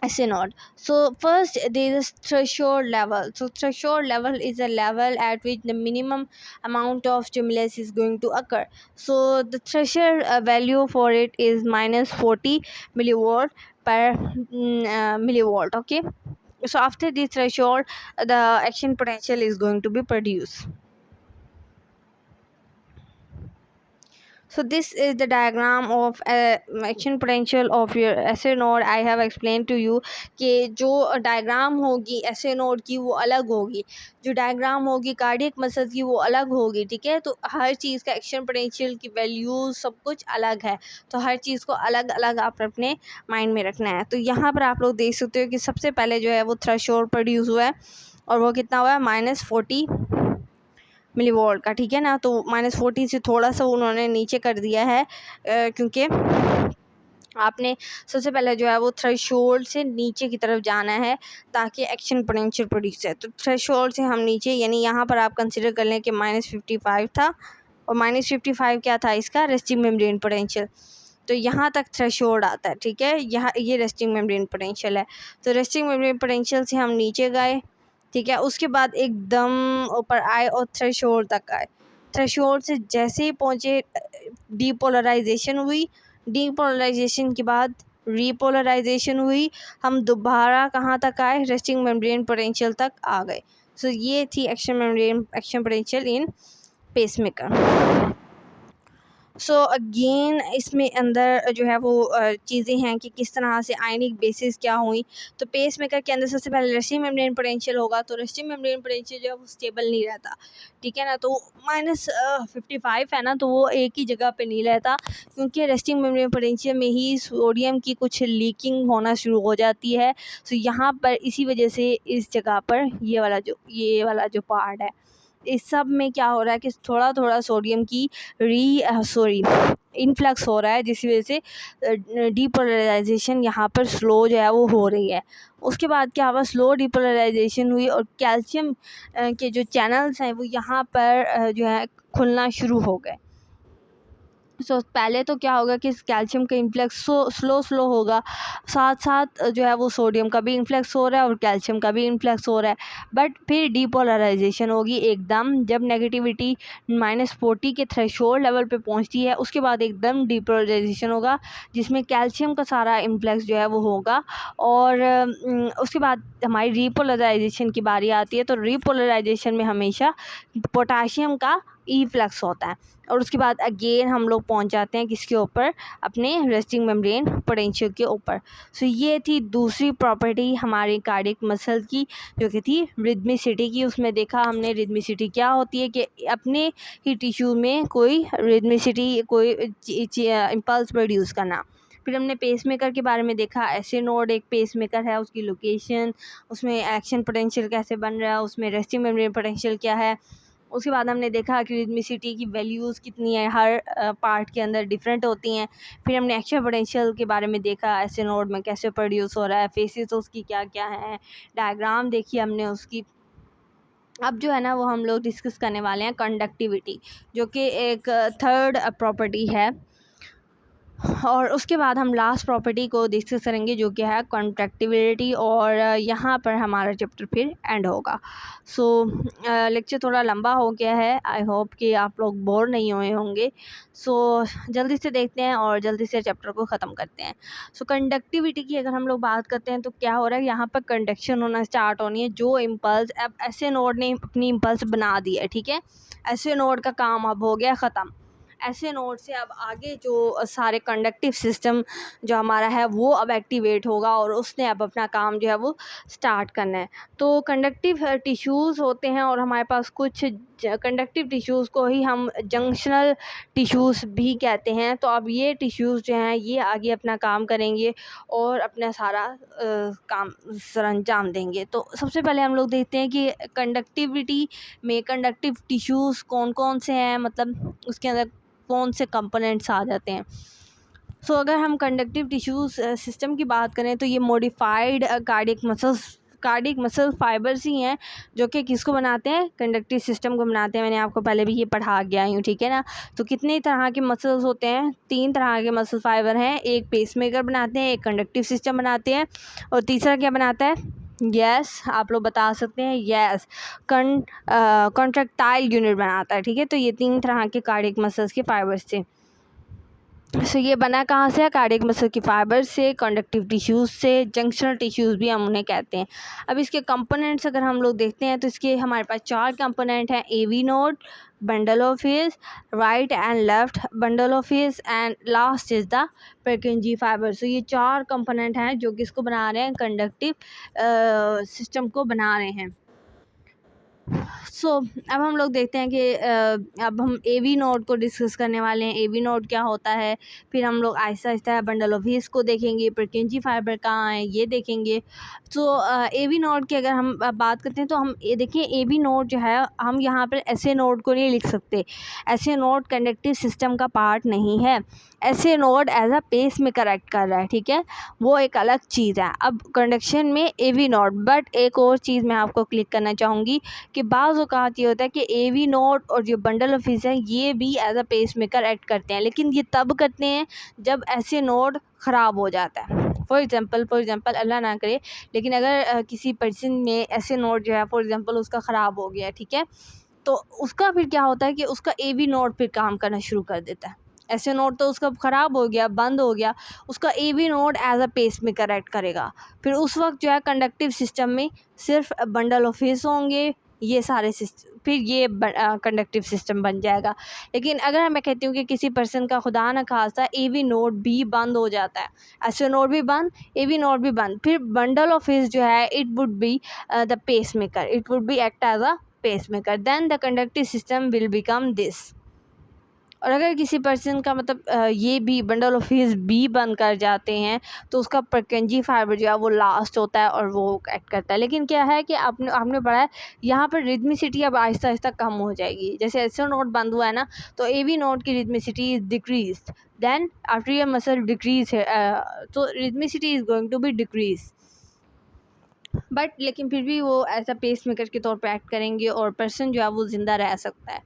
SA node. So first there is threshold level. So threshold level is a level at which the minimum amount of stimulus is going to occur. So the threshold value for it is -40 millivolt per millivolt. Okay. So after the threshold, the action potential is going to be produced. So this is the diagram of action potential of your SA node. I have explained to you कि जो diagram होगी SA node की वो अलग होगी, जो diagram होगी cardiac muscle की वो अलग होगी. ठीक है, तो हर चीज़ का एक्शन पोटेंशियल की वैल्यू सब कुछ अलग है, तो हर चीज़ को अलग अलग आप अपने माइंड में रखना है. तो यहाँ पर आप लोग देख सकते हो कि सबसे पहले जो है वो थ्रेशोल्ड प्रोड्यूस हुआ है, और वो कितना हुआ है, -40 मिलीवोल्ट का. ठीक है ना, तो -40 से थोड़ा सा उन्होंने नीचे कर दिया है, क्योंकि आपने सबसे पहले जो है वो थ्रेशोल्ड से नीचे की तरफ जाना है ताकि एक्शन पोटेंशियल प्रोड्यूस है. तो थ्रेशोल्ड से हम नीचे, यानी यहाँ पर आप कंसिडर कर लें कि -55 था, और -55 क्या था, इसका रेस्टिंग मेम्ब्रेन पोटेंशियल. तो यहाँ तक थ्रेशोल्ड आता है. ठीक है, यहाँ ये रेस्टिंग मेम्ब्रेन पोटेंशियल है. तो रेस्टिंग मेम्ब्रेन पोटेंशियल से हम नीचे गए. ठीक है, उसके बाद एकदम ऊपर आए और थ्रेशोल्ड तक आए. थ्रेशोल्ड से जैसे ही पहुँचे डीपोलराइजेशन हुई, डीपोलराइजेशन के बाद रीपोलराइजेशन हुई, हम दोबारा कहाँ तक आए, रेस्टिंग मेम्ब्रेन पोटेंशियल तक आ गए. सो ये थी action potential in pacemaker. So again इसमें अंदर जो है वो चीज़ें हैं कि किस तरह से आयनिक बेसिस क्या हुई. तो पेस मेकर के अंदर सबसे पहले रेस्टिंग मेम्ब्रेन पोटेंशियल होगा, तो रेस्टिंग मेम्ब्रेन पोटेंशियल जो है वो स्टेबल नहीं रहता. ठीक है ना, तो -55 है ना, तो वो एक ही जगह पे नहीं रहता, क्योंकि रेस्टिंग मेम्ब्रेन पोटेंशियल में ही सोडियम की कुछ लीकिंग होना शुरू हो जाती है. तो यहाँ पर इसी वजह से इस जगह पर ये वाला जो पार्ट है, इस सब में क्या हो रहा है कि थोड़ा थोड़ा सोडियम की इनफ्लक्स हो रहा है, जिसकी वजह से डीपोलराइजेशन यहाँ पर स्लो जो है वो हो रही है. उसके बाद क्या हुआ, स्लो डीपोलराइजेशन हुई और कैल्शियम के जो चैनल्स हैं वो यहाँ पर जो है खुलना शुरू हो गए. सो पहले तो क्या होगा कि कैल्शियम का इन्फ्लक्स स्लो होगा, साथ साथ जो है वो सोडियम का भी इन्फ्लक्स हो रहा है और कैल्शियम का भी इन्फ्लक्स हो रहा है. बट फिर डीपोलराइजेशन होगी एकदम, जब नेगेटिविटी -40 के थ्रेशोल्ड लेवल पे पहुंचती है, उसके बाद एकदम डीपोलराइजेशन होगा, जिसमें कैल्शियम का सारा इन्फ्लक्स जो है वो होगा. और उसके बाद हमारी रीपोलराइजेशन की बारी आती है. तो रीपोलराइजेशन में हमेशा पोटाशियम का ई फ्लक्स होता है, और उसके बाद अगेन हम लोग पहुंच जाते हैं किसके ऊपर, अपने रेस्टिंग मेम्ब्रेन पोटेंशियल के ऊपर. सो ये थी दूसरी प्रॉपर्टी हमारे कार्डियक मसल की, जो कि थी रिदमिसिटी की. उसमें देखा हमने रिदमिसिटी क्या होती है, कि अपने ही टिश्यू में कोई रिदमिसिटी, कोई इम्पल्स प्रोड्यूस करना. फिर हमने पेसमेकर के बारे में देखा. ऐसे नोड एक पेसमेकर है, उसकी लोकेशन, उसमें एक्शन पोटेंशियल कैसे बन रहा है, उसमें रेस्टिंग मेम्ब्रेन पोटेंशियल क्या है. उसके बाद हमने देखा कि रिदमिसिटी की वैल्यूज़ कितनी है, हर पार्ट के अंदर डिफरेंट होती हैं. फिर हमने एक्शन पोटेंशियल के बारे में देखा, ऐसे नोड में कैसे प्रोड्यूस हो रहा है, फेसेस उसकी क्या क्या हैं, डायग्राम देखी हमने उसकी. अब जो है ना वो हम लोग डिस्कस करने वाले हैं कंडक्टिविटी, जो कि एक थर्ड प्रॉपर्टी है और उसके बाद हम लास्ट प्रॉपर्टी को डिस्कस करेंगे जो कि है कॉन्ट्रैक्टिबिलिटी, और यहाँ पर हमारा चैप्टर फिर एंड होगा। सो लेक्चर थोड़ा लंबा हो गया है, आई होप कि आप लोग बोर नहीं हुए होंगे। सो जल्दी से देखते हैं और जल्दी से चैप्टर को ख़त्म करते हैं। सो कंडक्टिविटी की अगर हम लोग बात करते हैं तो क्या हो रहा है, यहाँ पर कंडक्शन होना स्टार्ट होनी है। जो इम्पल्स अब ऐसे नोड ने अपनी इम्पल्स बना दी है, ठीक है, ऐसे नोड का काम अब हो गया ख़त्म। ऐसे नोड से अब आगे जो सारे कंडक्टिव सिस्टम जो हमारा है वो अब एक्टिवेट होगा और उसने अब अपना काम जो है वो स्टार्ट करना है। तो कंडक्टिव टिश्यूज़ होते हैं और हमारे पास कुछ कंडक्टिव टिश्यूज़ को ही हम जंक्शनल टिश्यूज़ भी कहते हैं। तो अब ये टिश्यूज़ जो हैं ये आगे अपना काम करेंगे और अपना सारा काम सरंजाम देंगे। तो सबसे पहले हम लोग देखते हैं कि कंडक्टिविटी में कंडक्टिव टिश्यूज़ कौन कौन से हैं, मतलब उसके अंदर कौन से कंपोनेंट्स आ जाते हैं। सो अगर हम कंडक्टिव टिश्यूज़ सिस्टम की बात करें तो ये मॉडिफाइड कार्डिक मसल फाइबर्स ही हैं जो कि किसको बनाते हैं, कंडक्टिव सिस्टम को बनाते हैं। मैंने आपको पहले भी ये पढ़ा के आई हूँ, ठीक है ना। तो कितने तरह के मसल्स होते हैं, 3 तरह के मसल फाइबर हैं। एक पेसमेकर बनाते हैं, एक कंडक्टिव सिस्टम बनाते हैं, और तीसरा क्या बनाता है, यस आप लोग बता सकते हैं, यस कॉन्ट्रैक्टाइल यूनिट बनाता है, ठीक है। तो ये 3 तरह के कार्डिक मसल्स के फाइबर्स थे। सो ये बना कहाँ से है, कार्डिक मसल की फाइबर से, कंडक्टिव टिश्यूज़ से, जंक्शनल टिश्यूज़ भी हम उन्हें कहते हैं। अब इसके कंपोनेंट्स अगर हम लोग देखते हैं तो इसके हमारे पास 4 कंपोनेंट हैं, AV node, bundle of hills, right and left bundle of hills, and last is the Purkinje fiber. So ये 4 कंपोनेंट हैं जो किसको बना रहे हैं, कंडक्टिव सिस्टम को बना रहे हैं। सो अब हम लोग देखते हैं कि अब हम एवी नोड को डिस्कस करने वाले हैं। एवी नोड क्या होता है, फिर हम लोग Aahista Aahista bundle of hills को देखेंगे, परकिंजी फाइबर कहाँ है ये देखेंगे। तो एवी नोड की अगर हम बात करते हैं तो हम ये देखिए, एवी नोड जो है हम यहाँ पर ऐसे नोड को नहीं लिख सकते। ऐसे नोड कंडक्टिव सिस्टम का पार्ट नहीं है। SA node as a pacemaker act कर रहा है, ठीक है, वो एक अलग चीज़ है। अब कंडक्शन में एवी नोड, बट एक और चीज़ मैं आपको क्लिक करना चाहूँगी कि बाज़ औक़ात ये होता है कि एवी नोड और जो बंडल ऑफ हिल्स है ये भी as a pacemaker act करते हैं, लेकिन ये तब करते हैं जब ऐसे नोड ख़राब हो जाता है। फॉर एग्ज़ाम्पल अल्लाह ना करे, लेकिन अगर किसी पर्सन में ऐसे नोड जो है फॉर एग्ज़ाम्पल उसका ख़राब हो गया, ठीक है, तो उसका फिर क्या होता है कि उसका एवी नोड फिर काम करना शुरू कर देता है। ऐसे नोड तो उसका ख़राब हो गया, बंद हो गया, उसका AV node as a pacemaker act करेगा। फिर उस वक्त जो है कंडक्टिव सिस्टम में सिर्फ बंडल ऑफ हिल्स होंगे, ये सारे सिस्टम, फिर ये कंडक्टिव सिस्टम बन जाएगा। लेकिन अगर मैं कहती हूँ कि किसी पर्सन का खुदा न खास्ता एवी नोड भी बंद हो जाता है, ऐसे नोड भी बंद, एवी नोड भी बंद, फिर बंडल ऑफ हिल्स जो है it would be the pace maker, it would be act as a pacemaker, then the conductive system will become this. और अगर किसी पर्सन का मतलब ये भी बंडल ऑफ हिल्स भी बंद कर जाते हैं तो उसका परकिंजी फाइबर जो है वो लास्ट होता है और वो एक्ट करता है। लेकिन क्या है कि आपने पढ़ा है यहाँ पर रिदमिसिटी अब आहिस्ता आहिस्ता कम हो जाएगी। जैसे ऐसे नोट बंद हुआ है ना, तो एवी नोट की rhythmicity is decrease, then arterial muscle decrease है, तो rhythmicity is going to be decrease, but लेकिन फिर भी वो एज अ पेस मेकर के तौर पर एक्ट करेंगे और पर्सन जो है वो ज़िंदा रह सकता है।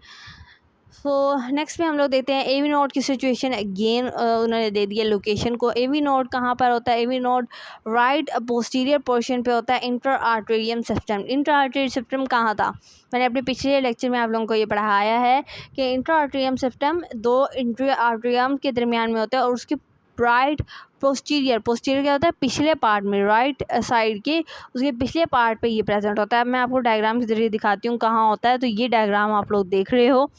सो नेक्स्ट में हम लोग देखते हैं एवी नोड की सिचुएशन। अगेन उन्होंने दे दिया लोकेशन को। एवी नोड कहाँ पर होता है, AV node right posterior portion पे होता है, inter arterium system. Inter arterium system कहाँ था, मैंने अपने पिछले लेक्चर में आप लोगों को ये पढ़ाया है कि इंटर आर्टेरियम सिस्टम 2 इंटर आर्टेरियम के दरमियान में होता है और उसके राइट पोस्टीरियर क्या होता है, पिछले पार्ट में, राइट साइड के उसके पिछले पार्ट पे ये प्रेजेंट होता है। मैं आपको डायग्राम के ज़रिए दिखाती हूँ कहाँ होता है। तो ये डायग्राम आप लोग देख रहे हो,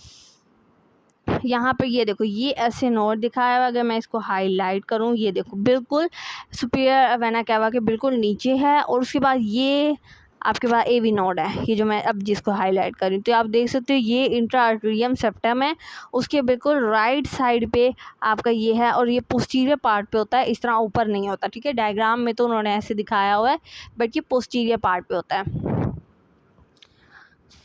यहाँ पर ये देखो, ये ऐसे नोड दिखाया हुआ। अगर मैं इसको हाईलाइट करूँ, ये देखो बिल्कुल सुपीरियर वेना कैवा के बिल्कुल नीचे है, और उसके बाद ये आपके पास एवी नोड है, ये जो मैं अब जिसको हाईलाइट कर रही हूँ। तो आप देख सकते हो ये इंट्राआर्टेरियम सेप्टम है, उसके बिल्कुल राइट साइड पे आपका ये है, और ये पोस्टीरियर पार्ट पे होता है, इस तरह ऊपर नहीं होता, ठीक है। डायग्राम में तो उन्होंने ऐसे दिखाया हुआ है, बट ये पोस्टीरियर पार्ट पे होता है।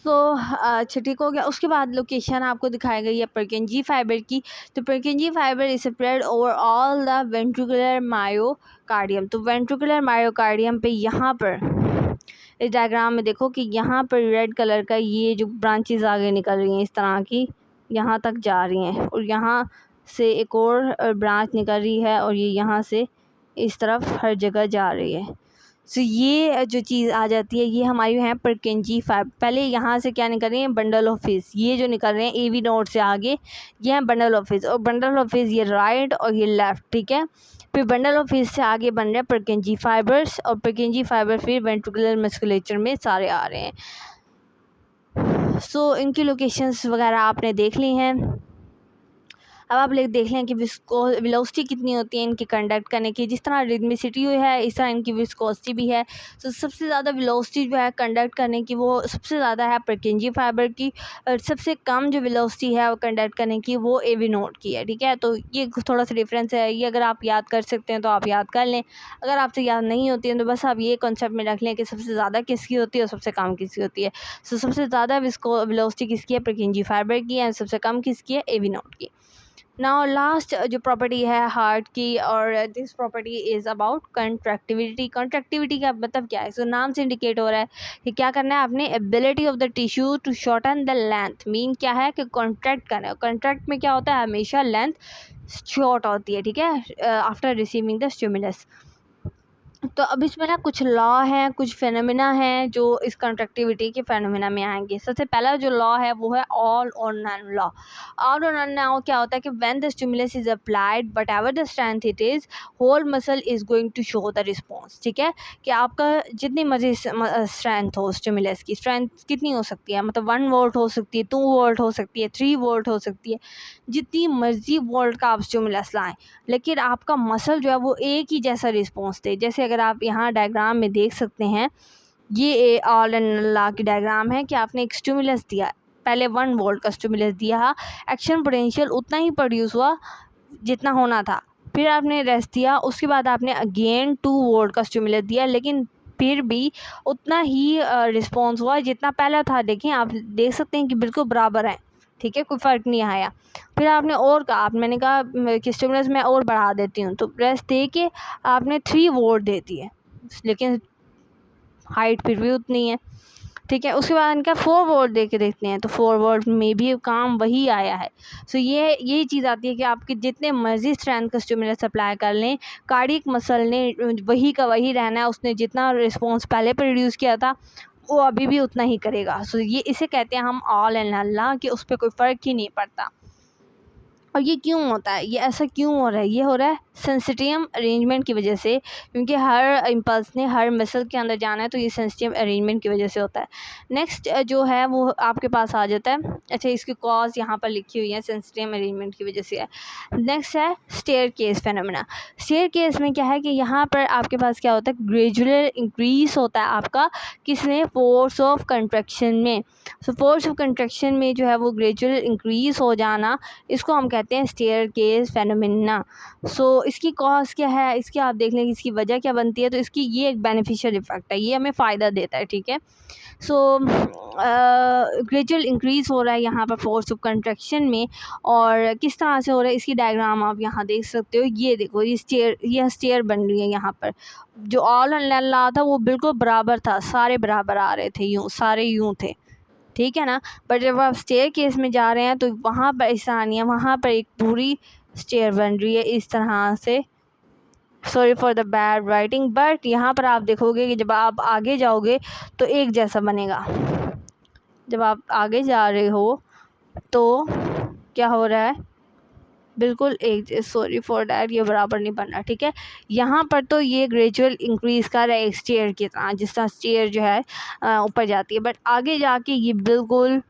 तो अच्छा ठीक हो गया। उसके बाद लोकेशन आपको दिखाई गई है परकिंजी फाइबर की। तो परकिंजी fibre is spread over all the ventricular myocardium. तो वेंट्रिकुलर मायोकार्डियम पे यहाँ पर इस डायग्राम में देखो कि यहाँ पर रेड कलर का ये जो ब्रांचेस आगे निकल रही हैं इस तरह की, यहाँ तक जा रही हैं, और यहाँ से एक और ब्रांच निकल रही है और ये यहाँ से इस तरफ हर जगह जा रही है। सो ये जो चीज़ आ जाती है, ये हमारी है परकेंजी फाइबर। पहले यहाँ से क्या निकल रही है, बंडल ऑफ फिश, ये जो निकल रहे हैं एवी नोड से आगे, ये है बंडल ऑफ फिश, और बंडल ऑफ फिश ये राइट और ये लेफ्ट, ठीक है। फिर बंडल ऑफ फिश से आगे बन रहे हैं परकेंजी फाइबर्स, और परकेंजी फाइबर फिर वेंट्रिकुलर मस्कुलेचर में सारे आ रहे हैं। सो इनकी लोकेशंस वगैरह आपने देख ली हैं। अब आप देख लें कि वेलोसिटी कितनी होती है इनकी कंडक्ट करने की। जिस तरह रिदमिसिटी है इस तरह इनकी विस्कोसिटी भी है। तो सबसे ज़्यादा वेलोसिटी जो है कंडक्ट करने की वो सबसे ज़्यादा है परकेंजी फाइबर की, और सबसे कम जो वेलोसिटी है वो कंडक्ट करने की वो एवी नोड की है, ठीक है। तो ये थोड़ा सा डिफरेंस है, ये अगर आप याद कर सकते हैं तो आप याद कर लें, अगर आपसे याद नहीं होती है तो बस आप ये कॉन्सेप्ट में रख लें कि सबसे ज़्यादा किसकी होती है और सबसे कम किसकी होती है। सो सबसे ज़्यादा वेलोसिटी किसकी है, परकेंजी फाइबर की, एंड सबसे कम किसकी है, एवी नोड की। नाउ लास्ट जो प्रॉपर्टी है हार्ट की, और दिस प्रॉपर्टी इज़ अबाउट कंट्रैक्टिविटी। कंट्रैक्टिविटी का मतलब क्या है, सो नाम से इंडिकेट हो रहा है कि क्या करना है आपने, ability of the tissue to shorten the length. Mean क्या है कि कॉन्ट्रैक्ट करना है। कॉन्ट्रैक्ट में क्या होता है, हमेशा लेंथ शॉर्ट होती है, ठीक है, आफ्टर रिसीविंग द स्टिमुलस। तो अब इसमें ना कुछ लॉ हैं, कुछ फेनोमेना हैं जो इस कंट्रैक्टिविटी के फेनोमेना में आएंगे। सबसे पहला जो लॉ है वो है all or none law. All or none law क्या होता है कि when the stimulus is applied whatever the strength it is, whole muscle is going to show the response, ठीक है। कि आपका जितनी मर्जी स्ट्रेंथ हो, स्टिमुलस की स्ट्रेंथ कितनी हो सकती है, मतलब 1 वोल्ट हो सकती है, 2 वोल्ट हो सकती है, 3 वोल्ट हो सकती है, जितनी मर्जी वोल्ट का आप स्टिमुलस लाएं, लेकिन आपका मसल जो है वो एक ही जैसा रिस्पॉन्स दे। जैसे अगर आप यहाँ डायग्राम में देख सकते हैं, ये ऑल एंड लॉ की डायग्राम है कि आपने एक स्टिमुलस दिया, पहले 1 वोल्ट का स्टिमुलस दिया, एक्शन पोटेंशियल उतना ही प्रोड्यूस हुआ जितना होना था। फिर आपने रेस्ट दिया, उसके बाद आपने अगेन 2 वोल्ट का स्टिमुलस दिया, लेकिन फिर भी उतना ही रिस्पॉन्स हुआ जितना पहला था। देखिए आप देख सकते हैं कि बिल्कुल बराबर है, ठीक है, कोई फ़र्क नहीं आया। फिर आपने और कहा, मैंने कहा कि स्टिमुलस मैं और बढ़ा देती हूँ, तो रेस्ट दे के आपने 3 वोल्ट दे दिए, लेकिन हाइट फिर भी उतनी है, ठीक है। उसके बाद इनका 4 वोल्ट दे के देखते हैं, तो 4 वोल्ट में भी काम वही आया है। सो ये चीज़ आती है कि आपके जितने मर्जी स्ट्रेंथ का स्टिमुलस अप्लाई कर लें, कार्डियक मसल ने वही का वही रहना है, उसने जितना रिस्पॉन्स पहले प्रोड्यूस किया था वो अभी भी उतना ही करेगा। सो ये इसे कहते हैं हम ऑल एंड अल्लाह, कि उस पर कोई फ़र्क ही नहीं पड़ता। और ये क्यों होता है, ये ऐसा क्यों हो रहा है, ये हो रहा है सेंसिटिव अरेंजमेंट की वजह से, क्योंकि हर इम्पल्स ने हर मसल के अंदर जाना है, तो ये सेंसिटिव अरेंजमेंट की वजह से होता है। नेक्स्ट जो है वो आपके पास आ जाता है, अच्छा इसकी कॉज यहाँ पर लिखी हुई है, सेंसिटिव अरेंजमेंट की वजह से है। नेक्स्ट है staircase phenomena. Staircase में क्या है कि यहाँ पर आपके पास क्या होता है, ग्रेजुअल इंक्रीज होता है आपका किसमें, फोर्स ऑफ कंट्रैक्शन में। सो फोर्स ऑफ कंट्रैक्शन में जो है वो ग्रेजुअल इंक्रीज हो जाना, इसको हम कहते हैं स्टेयर केस फेनोमेना। सो इसकी कॉज क्या है, इसकी आप देख लें इसकी वजह क्या बनती है, तो इसकी ये एक बेनिफिशियल इफेक्ट है, ये हमें फ़ायदा देता है, ठीक है। सो ग्रेजुअल इंक्रीज हो रहा है यहाँ पर फोर्स ऑफ कंट्रैक्शन में, और किस तरह से हो रहा है इसकी डायग्राम आप यहाँ देख सकते हो। ये देखो ये स्टेयर बन रही है यहाँ पर। जो ऑल एंड ला था वो बिल्कुल बराबर था, सारे बराबर आ रहे थे, यूँ सारे यूँ थे, ठीक है ना। बट जब आप स्टेयर केस में जा रहे हैं तो वहाँ पर ऐसा नहीं है, वहाँ पर एक पूरी स्टेयर बन रही है इस तरह से। Sorry for the bad writing, but यहाँ पर आप देखोगे कि जब आप आगे जाओगे तो एक जैसा बनेगा। जब आप आगे जा रहे हो तो क्या हो रहा है, बिल्कुल एक, सॉरी फॉर डैट, ये बराबर नहीं बन रहा, ठीक है। यहाँ पर तो ये ग्रेजुअल इंक्रीज़ कर रहा है एक स्टेयर की तरह, जिस तरह स्टेयर जो है ऊपर जाती है, बट आगे जाके ये बिल्कुल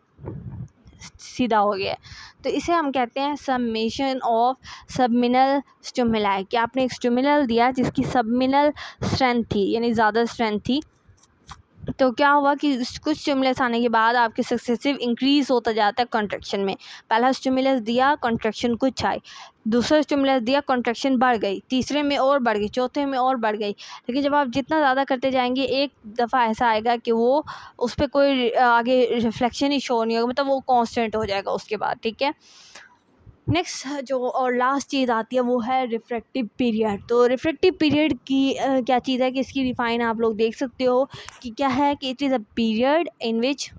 सीधा हो गया है। तो इसे हम कहते हैं समेशन ऑफ सबमिनल स्टिमुलाई, कि आपने एक स्टिमुलल दिया जिसकी सबमिनल स्ट्रेंथ थी, यानी ज़्यादा स्ट्रेंथ थी। तो क्या हुआ कि कुछ स्टिमुलस आने के बाद आपके सक्सेसिव इंक्रीज़ होता जाता है कॉन्ट्रैक्शन में। पहला स्टिमुलस दिया, कॉन्ट्रैक्शन कुछ आई, दूसरा स्टिमुलस दिया, कॉन्ट्रैक्शन बढ़ गई, तीसरे में और बढ़ गई, चौथे में और बढ़ गई। लेकिन जब आप जितना ज़्यादा करते जाएंगे एक दफ़ा ऐसा आएगा कि वो उस पर कोई आगे रिफ्लेक्शन ही शो नहीं होगा, मतलब वो कांस्टेंट हो जाएगा उसके बाद, ठीक है। नेक्स्ट जो और लास्ट चीज़ आती है वो है रिफ्रैक्टिव पीरियड। तो रिफ्रैक्टिव पीरियड की क्या चीज़ है कि इसकी डिफाइन आप लोग देख सकते हो कि क्या है, कि it is a period in which,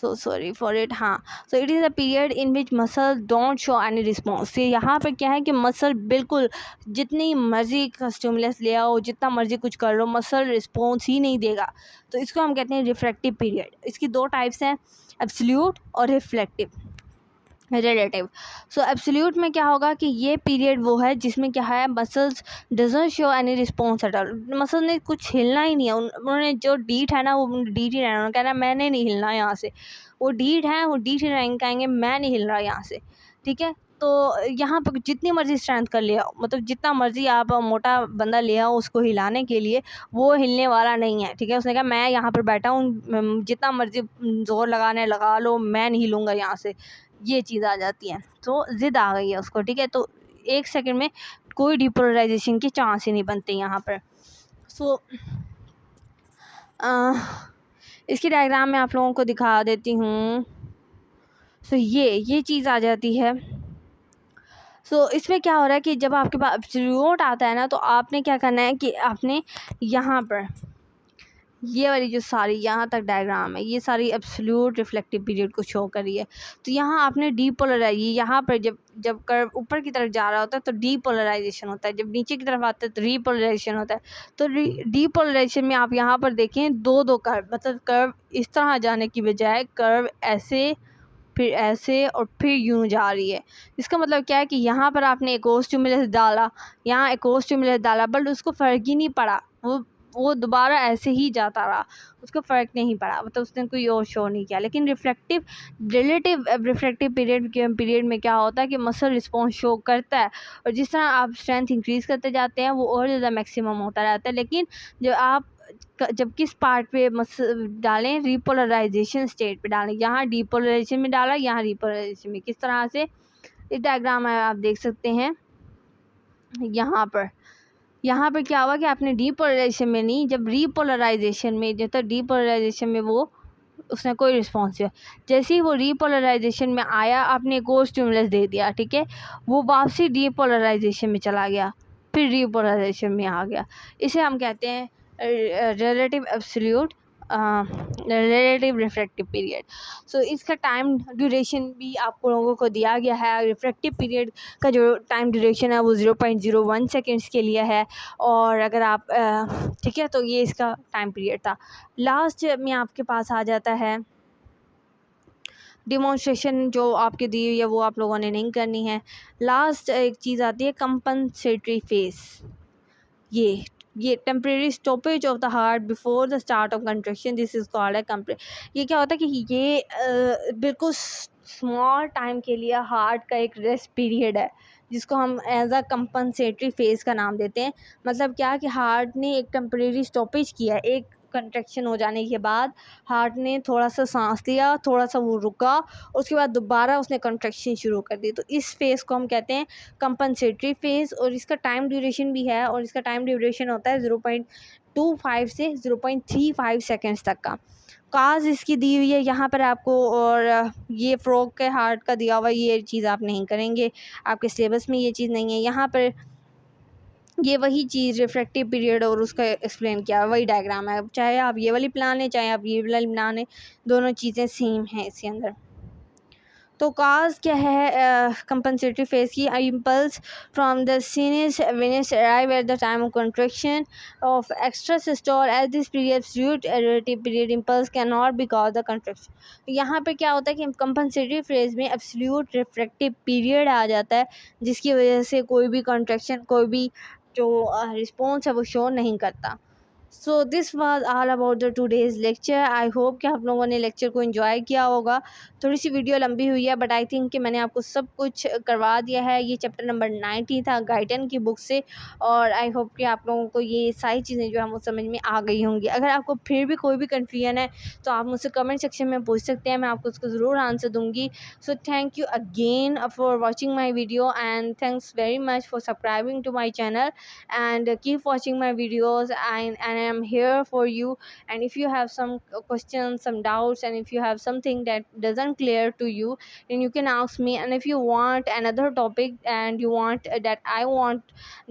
so sorry for it, हाँ। So it is a period in which muscle don't show any response. से यहाँ पर क्या है कि मसल बिल्कुल जितनी मर्जी का स्टिमुलस ले आओ, जितना मर्जी कुछ कर लो, मसल रिस्पॉन्स ही नहीं देगा। तो इसको हम कहते हैं रिफ्रैक्टिव पीरियड। इसकी दो टाइप्स हैं, एब्सोल्यूट और रिफ्लेक्टिव, रिलेटिव। सो एब्सोल्यूट में क्या होगा कि ये पीरियड वो है जिसमें क्या है, muscles doesn't show any response at all. Muscle ने कुछ हिलना ही नहीं है, उन्होंने जो डीट है ना वो डीट ही रहना। उन्होंने कहना मैंने नहीं हिलना यहाँ से, वो डीट है वो डीट ही रहेंगे, कहेंगे मैं नहीं हिल रहा यहाँ से, ठीक है। तो यहाँ पर जितनी मर्जी स्ट्रेंथ कर ले आओ, मतलब जितना मर्जी आप मोटा बंदा ले आओ उसको हिलाने के लिए, वो हिलने वाला नहीं है, ठीक है। उसने कहा मैं यहाँ पर बैठा हूँ, जितना मर्जी जोर लगाने लगा लो, मैं नहीं हिलूँगा यहाँ से, ये चीज़ आ जाती है। तो ज़िद आ गई है उसको, ठीक है। तो एक सेकंड में कोई डिपोलराइजेशन के चांस ही नहीं बनते यहाँ पर। सो इसकी डायग्राम मैं आप लोगों को दिखा देती हूँ। सो ये चीज़ आ जाती है। सो इसमें क्या हो रहा है कि जब आपके पास एब्सोल्यूट आता है ना, तो आपने क्या करना है कि आपने यहाँ पर ये वाली जो सारी यहाँ तक डायग्राम है, ये सारी एब्सोल्यूट रिफ्लेक्टिव पीरियड को शो कर रही है। तो यहाँ आपने डीपोलराइज, यहाँ पर जब जब कर्व ऊपर की तरफ जा रहा होता है तो डीपोलराइजेशन होता है, जब नीचे की तरफ आता है तो रीपोलराइजेशन होता है। तो डीपोलराइजेशन में आप यहाँ पर देखें दो कर्व, मतलब कर्व इस तरह जाने की बजाय कर्व ऐसे, फिर ऐसे और फिर यूं जा रही है। इसका मतलब क्या है कि यहाँ पर आपने एक और स्टिमुलस डाला, यहाँ एक और स्टिमुलस डाला, बट उसको फ़र्क ही नहीं पड़ा, वो दोबारा ऐसे ही जाता रहा, उसको फ़र्क नहीं पड़ा, मतलब उसने कोई और शो नहीं किया। लेकिन रिफ्लेक्टिव पीरियड में क्या होता है कि मसल रिस्पॉन्स शो करता है, और जिस तरह आप स्ट्रेंथ इंक्रीज़ करते जाते हैं वो और ज़्यादा मैक्सिमम होता रहता है। लेकिन जब किस पार्ट पे मसल डालें, रिपोलराइजेशन स्टेट पे डालें, यहाँ डिपोलराइजेशन में डाला, यहाँ रिपोलराइजेशन में, किस तरह से इस डायग्राम में आप देख सकते हैं। यहाँ पर क्या हुआ कि आपने डीपोलराइजेशन में नहीं, जब रीपोलराइजेशन में, जब तक डीपोलराइजेशन में वो उसने कोई रिस्पॉन्स दिया, जैसे ही वो रीपोलराइजेशन में आया आपने एक और स्टिमुलस दे दिया, ठीक है, वो वापसी डीपोलराइजेशन में चला गया, फिर रीपोलराइजेशन में आ गया। इसे हम कहते हैं relative absolute relative refractive period. So इसका टाइम ड्यूरेशन भी आप लोगों को दिया गया है। रिफ्रैक्टिव पीरियड का जो टाइम ड्यूरेशन है वो 0.01 सेकेंड्स के लिए है। और अगर आप ठीक है, तो ये इसका टाइम पीरियड था। लास्ट में आपके पास आ जाता है डिमॉन्स्ट्रेशन, जो आपके दी हुई है वो आप लोगों ने नहीं करनी है। लास्ट एक चीज़ आती है कंपनसेटरी फेस। ये temporary stoppage of the heart before the start of contraction, this is called है ये क्या होता है कि ये बिल्कुल स्मॉल टाइम के लिए हार्ट का एक रेस्ट पीरियड है, जिसको हम एज अ कंपनसेटरी फेज का नाम देते हैं। मतलब क्या कि हार्ट ने एक टेम्परेरी स्टॉपेज किया, एक कंट्रैक्शन हो जाने के बाद हार्ट ने थोड़ा सा सांस लिया, थोड़ा सा वो रुका, उसके बाद दोबारा उसने कंट्रैक्शन शुरू कर दी। तो इस फेज़ को हम कहते हैं कंपनसेटरी फेज़। और इसका टाइम ड्यूरेशन भी है, और इसका टाइम ड्यूरेशन होता है 0.25 से 0.35 सेकेंड्स तक का। काज इसकी दी हुई है यहाँ पर आपको, और ये फ्रॉग के हार्ट का दिया हुआ, ये चीज़ आप नहीं करेंगे, आपके सिलेबस में ये चीज़ नहीं है। यहाँ पर ये वही चीज़ रिफ्रैक्टिव पीरियड और उसका एक्सप्लेन किया, वही डायग्राम है, चाहे आप ये वाली प्लान लें चाहे आप ये वाली बना लें, दोनों चीज़ें सेम हैं इसके अंदर। तो काज क्या है कंपनसेटरी फेज की, impulse from the sinus venosus arrive at the time of contraction of extra systole as this period absolute relative period impulse can not be cause the contraction. यहाँ पे क्या होता है कि कंपनसेटरी फेज में absolute refractive period आ जाता है, जिसकी वजह से कोई भी कंट्रैक्शन, कोई भी जो रिस्पॉन्स है वो शो नहीं करता। So this was all about the today's lecture. I hope कि आप लोगों ने लेक्चर को एंजॉय किया होगा। थोड़ी सी वीडियो लंबी हुई है, बट आई थिंक कि मैंने आपको सब कुछ करवा दिया है। ये चैप्टर नंबर 90 था गाइटन की बुक से, और आई होप कि आप लोगों को ये सारी चीज़ें जो है वो समझ में आ गई होंगी। अगर आपको फिर भी कोई भी कन्फ्यूजन है तो आप मुझसे कमेंट सेक्शन में पूछ सकते हैं, मैं आपको उसको ज़रूर आंसर दूँगी। So thank you again for watching my video, and thanks very much for subscribing to my channel, and keep watching my videos, and and I am here for you. And if you have some questions, some doubts, and if you have something that doesn't clear to you, then you can ask me. And if you want another topic and you want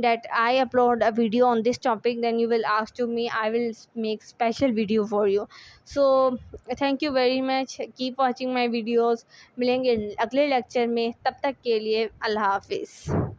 that I upload a video on this topic, then you will ask to me. I will make special video for you. So thank you very much, keep watching my videos. मिलेंगे अगले lecture में, तब तक के लिए अल्लाह हाफिज़।